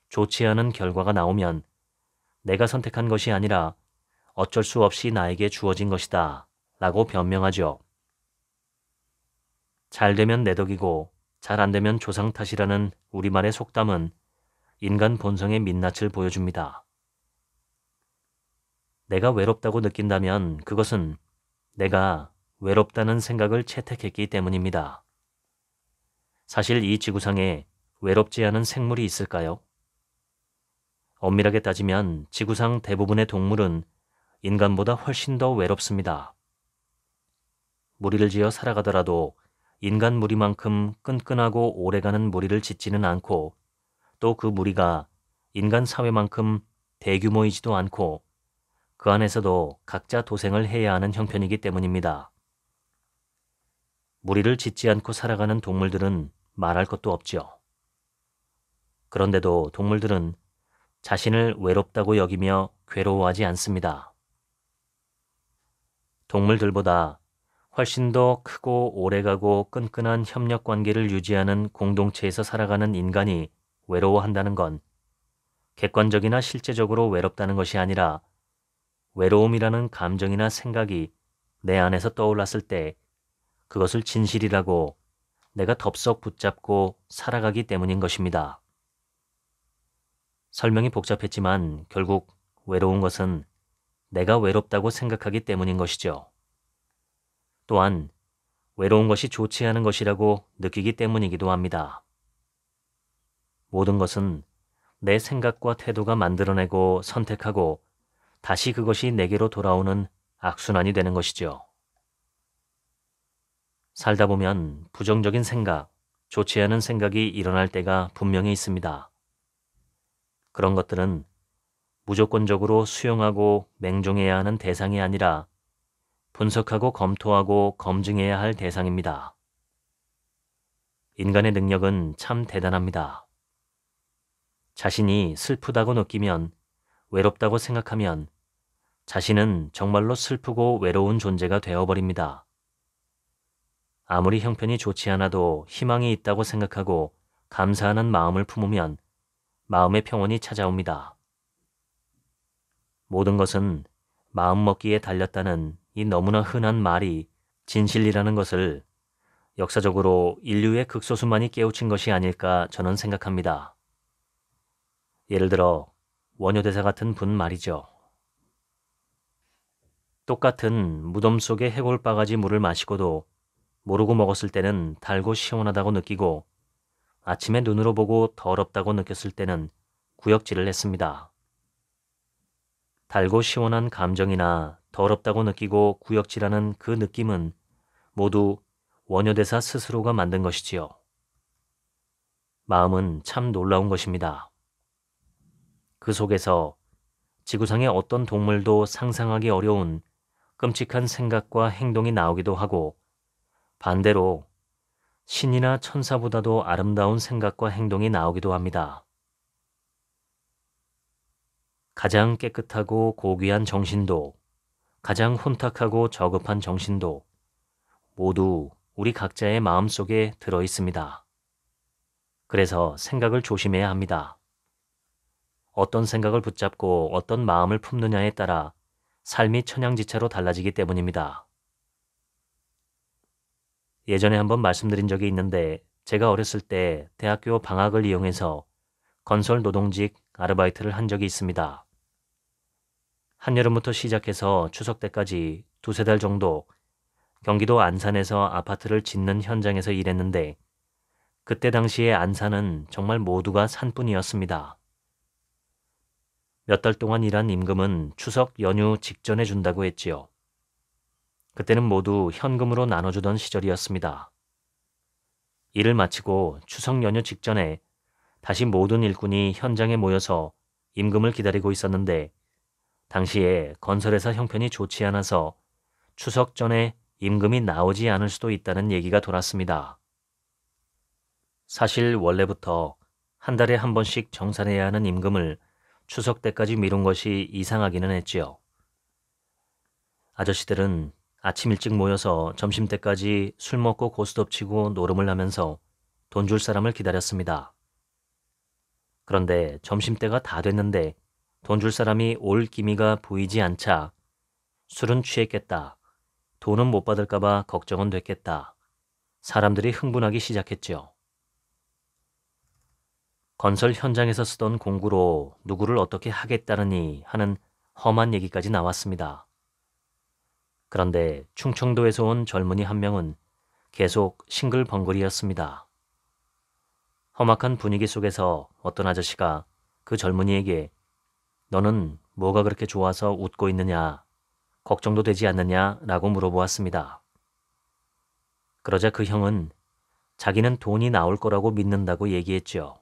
좋지 않은 결과가 나오면 내가 선택한 것이 아니라 어쩔 수 없이 나에게 주어진 것이다 라고 변명하죠. 잘 되면 내 덕이고 잘 안 되면 조상 탓이라는 우리말의 속담은 인간 본성의 민낯을 보여줍니다. 내가 외롭다고 느낀다면 그것은 내가 외롭다는 생각을 채택했기 때문입니다. 사실 이 지구상에 외롭지 않은 생물이 있을까요? 엄밀하게 따지면 지구상 대부분의 동물은 인간보다 훨씬 더 외롭습니다. 무리를 지어 살아가더라도 인간 무리만큼 끈끈하고 오래가는 무리를 짓지는 않고 또 그 무리가 인간 사회만큼 대규모이지도 않고 그 안에서도 각자 도생을 해야 하는 형편이기 때문입니다. 무리를 짓지 않고 살아가는 동물들은 말할 것도 없죠. 그런데도 동물들은 자신을 외롭다고 여기며 괴로워하지 않습니다. 동물들보다 훨씬 더 크고 오래가고 끈끈한 협력 관계를 유지하는 공동체에서 살아가는 인간이 외로워한다는 건 객관적이나 실제적으로 외롭다는 것이 아니라 외로움이라는 감정이나 생각이 내 안에서 떠올랐을 때 그것을 진실이라고 내가 덥석 붙잡고 살아가기 때문인 것입니다. 설명이 복잡했지만 결국 외로운 것은 내가 외롭다고 생각하기 때문인 것이죠. 또한 외로운 것이 좋지 않은 것이라고 느끼기 때문이기도 합니다. 모든 것은 내 생각과 태도가 만들어내고 선택하고 다시 그것이 내게로 돌아오는 악순환이 되는 것이죠. 살다 보면 부정적인 생각, 좋지 않은 생각이 일어날 때가 분명히 있습니다. 그런 것들은 무조건적으로 수용하고 맹종해야 하는 대상이 아니라 분석하고 검토하고 검증해야 할 대상입니다. 인간의 능력은 참 대단합니다. 자신이 슬프다고 느끼면, 외롭다고 생각하면 자신은 정말로 슬프고 외로운 존재가 되어버립니다. 아무리 형편이 좋지 않아도 희망이 있다고 생각하고 감사하는 마음을 품으면 마음의 평온이 찾아옵니다. 모든 것은 마음먹기에 달렸다는 이 너무나 흔한 말이 진실이라는 것을 역사적으로 인류의 극소수만이 깨우친 것이 아닐까 저는 생각합니다. 예를 들어 원효대사 같은 분 말이죠. 똑같은 무덤 속의 해골바가지 물을 마시고도 모르고 먹었을 때는 달고 시원하다고 느끼고 아침에 눈으로 보고 더럽다고 느꼈을 때는 구역질을 했습니다. 달고 시원한 감정이나 더럽다고 느끼고 구역질하는 그 느낌은 모두 원효대사 스스로가 만든 것이지요. 마음은 참 놀라운 것입니다. 그 속에서 지구상의 어떤 동물도 상상하기 어려운 끔찍한 생각과 행동이 나오기도 하고 반대로 신이나 천사보다도 아름다운 생각과 행동이 나오기도 합니다. 가장 깨끗하고 고귀한 정신도 가장 혼탁하고 저급한 정신도 모두 우리 각자의 마음속에 들어 있습니다. 그래서 생각을 조심해야 합니다. 어떤 생각을 붙잡고 어떤 마음을 품느냐에 따라 삶이 천양지차로 달라지기 때문입니다. 예전에 한번 말씀드린 적이 있는데 제가 어렸을 때 대학교 방학을 이용해서 건설 노동직 아르바이트를 한 적이 있습니다. 한여름부터 시작해서 추석 때까지 두세 달 정도 경기도 안산에서 아파트를 짓는 현장에서 일했는데 그때 당시에 안산은 정말 모두가 산뿐이었습니다. 몇 달 동안 일한 임금은 추석 연휴 직전에 준다고 했지요. 그때는 모두 현금으로 나눠주던 시절이었습니다. 일을 마치고 추석 연휴 직전에 다시 모든 일꾼이 현장에 모여서 임금을 기다리고 있었는데 당시에 건설회사 형편이 좋지 않아서 추석 전에 임금이 나오지 않을 수도 있다는 얘기가 돌았습니다. 사실 원래부터 한 달에 한 번씩 정산해야 하는 임금을 추석 때까지 미룬 것이 이상하기는 했지요. 아저씨들은 아침 일찍 모여서 점심때까지 술 먹고 고스톱치고 노름을 하면서 돈 줄 사람을 기다렸습니다. 그런데 점심때가 다 됐는데 돈 줄 사람이 올 기미가 보이지 않자 술은 취했겠다. 돈은 못 받을까봐 걱정은 됐겠다. 사람들이 흥분하기 시작했죠. 건설 현장에서 쓰던 공구로 누구를 어떻게 하겠다느니 하는 험한 얘기까지 나왔습니다. 그런데 충청도에서 온 젊은이 한 명은 계속 싱글벙글이었습니다. 험악한 분위기 속에서 어떤 아저씨가 그 젊은이에게 너는 뭐가 그렇게 좋아서 웃고 있느냐, 걱정도 되지 않느냐 라고 물어보았습니다. 그러자 그 형은 자기는 돈이 나올 거라고 믿는다고 얘기했죠.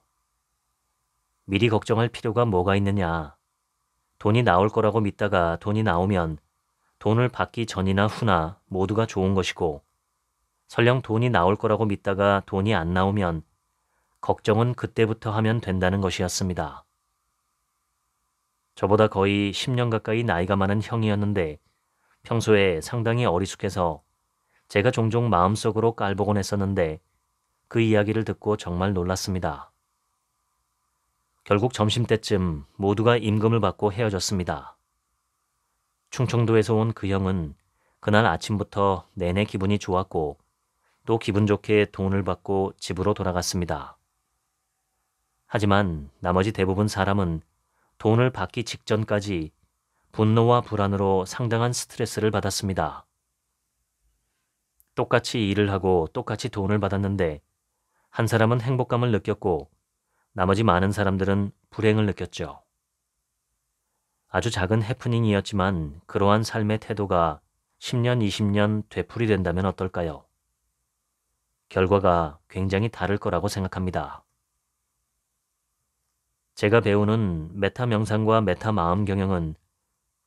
미리 걱정할 필요가 뭐가 있느냐. 돈이 나올 거라고 믿다가 돈이 나오면 돈을 받기 전이나 후나 모두가 좋은 것이고 설령 돈이 나올 거라고 믿다가 돈이 안 나오면 걱정은 그때부터 하면 된다는 것이었습니다. 저보다 거의 10년 가까이 나이가 많은 형이었는데 평소에 상당히 어리숙해서 제가 종종 마음속으로 깔보곤 했었는데 그 이야기를 듣고 정말 놀랐습니다. 결국 점심때쯤 모두가 임금을 받고 헤어졌습니다. 충청도에서 온 그 형은 그날 아침부터 내내 기분이 좋았고 또 기분 좋게 돈을 받고 집으로 돌아갔습니다. 하지만 나머지 대부분 사람은 돈을 받기 직전까지 분노와 불안으로 상당한 스트레스를 받았습니다. 똑같이 일을 하고 똑같이 돈을 받았는데 한 사람은 행복감을 느꼈고 나머지 많은 사람들은 불행을 느꼈죠. 아주 작은 해프닝이었지만 그러한 삶의 태도가 10년, 20년 되풀이된다면 어떨까요? 결과가 굉장히 다를 거라고 생각합니다. 제가 배우는 메타 명상과 메타 마음 경영은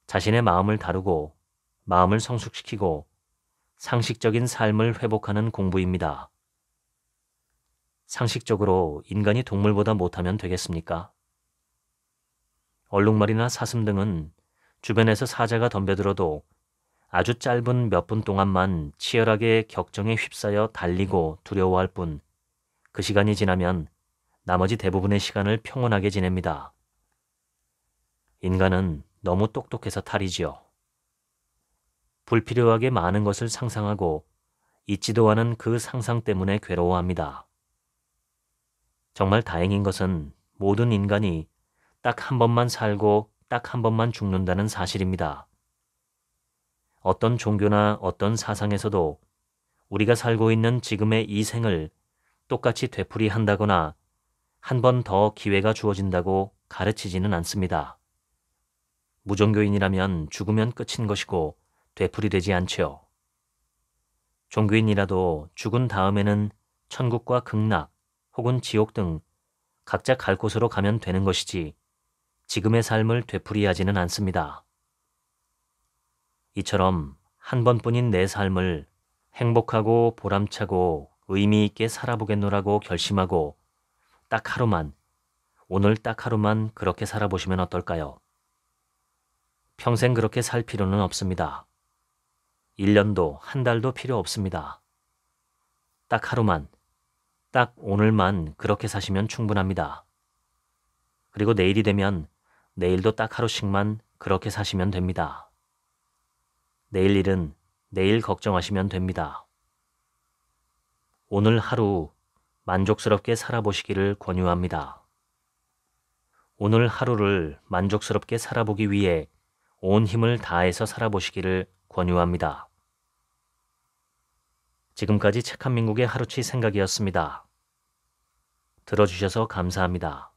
자신의 마음을 다루고 마음을 성숙시키고 상식적인 삶을 회복하는 공부입니다. 상식적으로 인간이 동물보다 못하면 되겠습니까? 얼룩말이나 사슴 등은 주변에서 사자가 덤벼들어도 아주 짧은 몇 분 동안만 치열하게 격정에 휩싸여 달리고 두려워할 뿐 그 시간이 지나면 나머지 대부분의 시간을 평온하게 지냅니다. 인간은 너무 똑똑해서 탈이지요. 불필요하게 많은 것을 상상하고 잊지도 않은 그 상상 때문에 괴로워합니다. 정말 다행인 것은 모든 인간이 딱 한 번만 살고 딱 한 번만 죽는다는 사실입니다. 어떤 종교나 어떤 사상에서도 우리가 살고 있는 지금의 이 생을 똑같이 되풀이한다거나 한 번 더 기회가 주어진다고 가르치지는 않습니다. 무종교인이라면 죽으면 끝인 것이고 되풀이되지 않지요. 종교인이라도 죽은 다음에는 천국과 극락 혹은 지옥 등 각자 갈 곳으로 가면 되는 것이지 지금의 삶을 되풀이하지는 않습니다. 이처럼 한 번뿐인 내 삶을 행복하고 보람차고 의미 있게 살아보겠노라고 결심하고 딱 하루만, 오늘 딱 하루만 그렇게 살아보시면 어떨까요? 평생 그렇게 살 필요는 없습니다. 1년도 한 달도 필요 없습니다. 딱 하루만, 딱 오늘만 그렇게 사시면 충분합니다. 그리고 내일이 되면 내일도 딱 하루씩만 그렇게 사시면 됩니다. 내일 일은 내일 걱정하시면 됩니다. 오늘 하루 만족스럽게 살아보시기를 권유합니다. 오늘 하루를 만족스럽게 살아보기 위해 온 힘을 다해서 살아보시기를 권유합니다. 지금까지 책 한 민국의 하루치 생각이었습니다. 들어주셔서 감사합니다.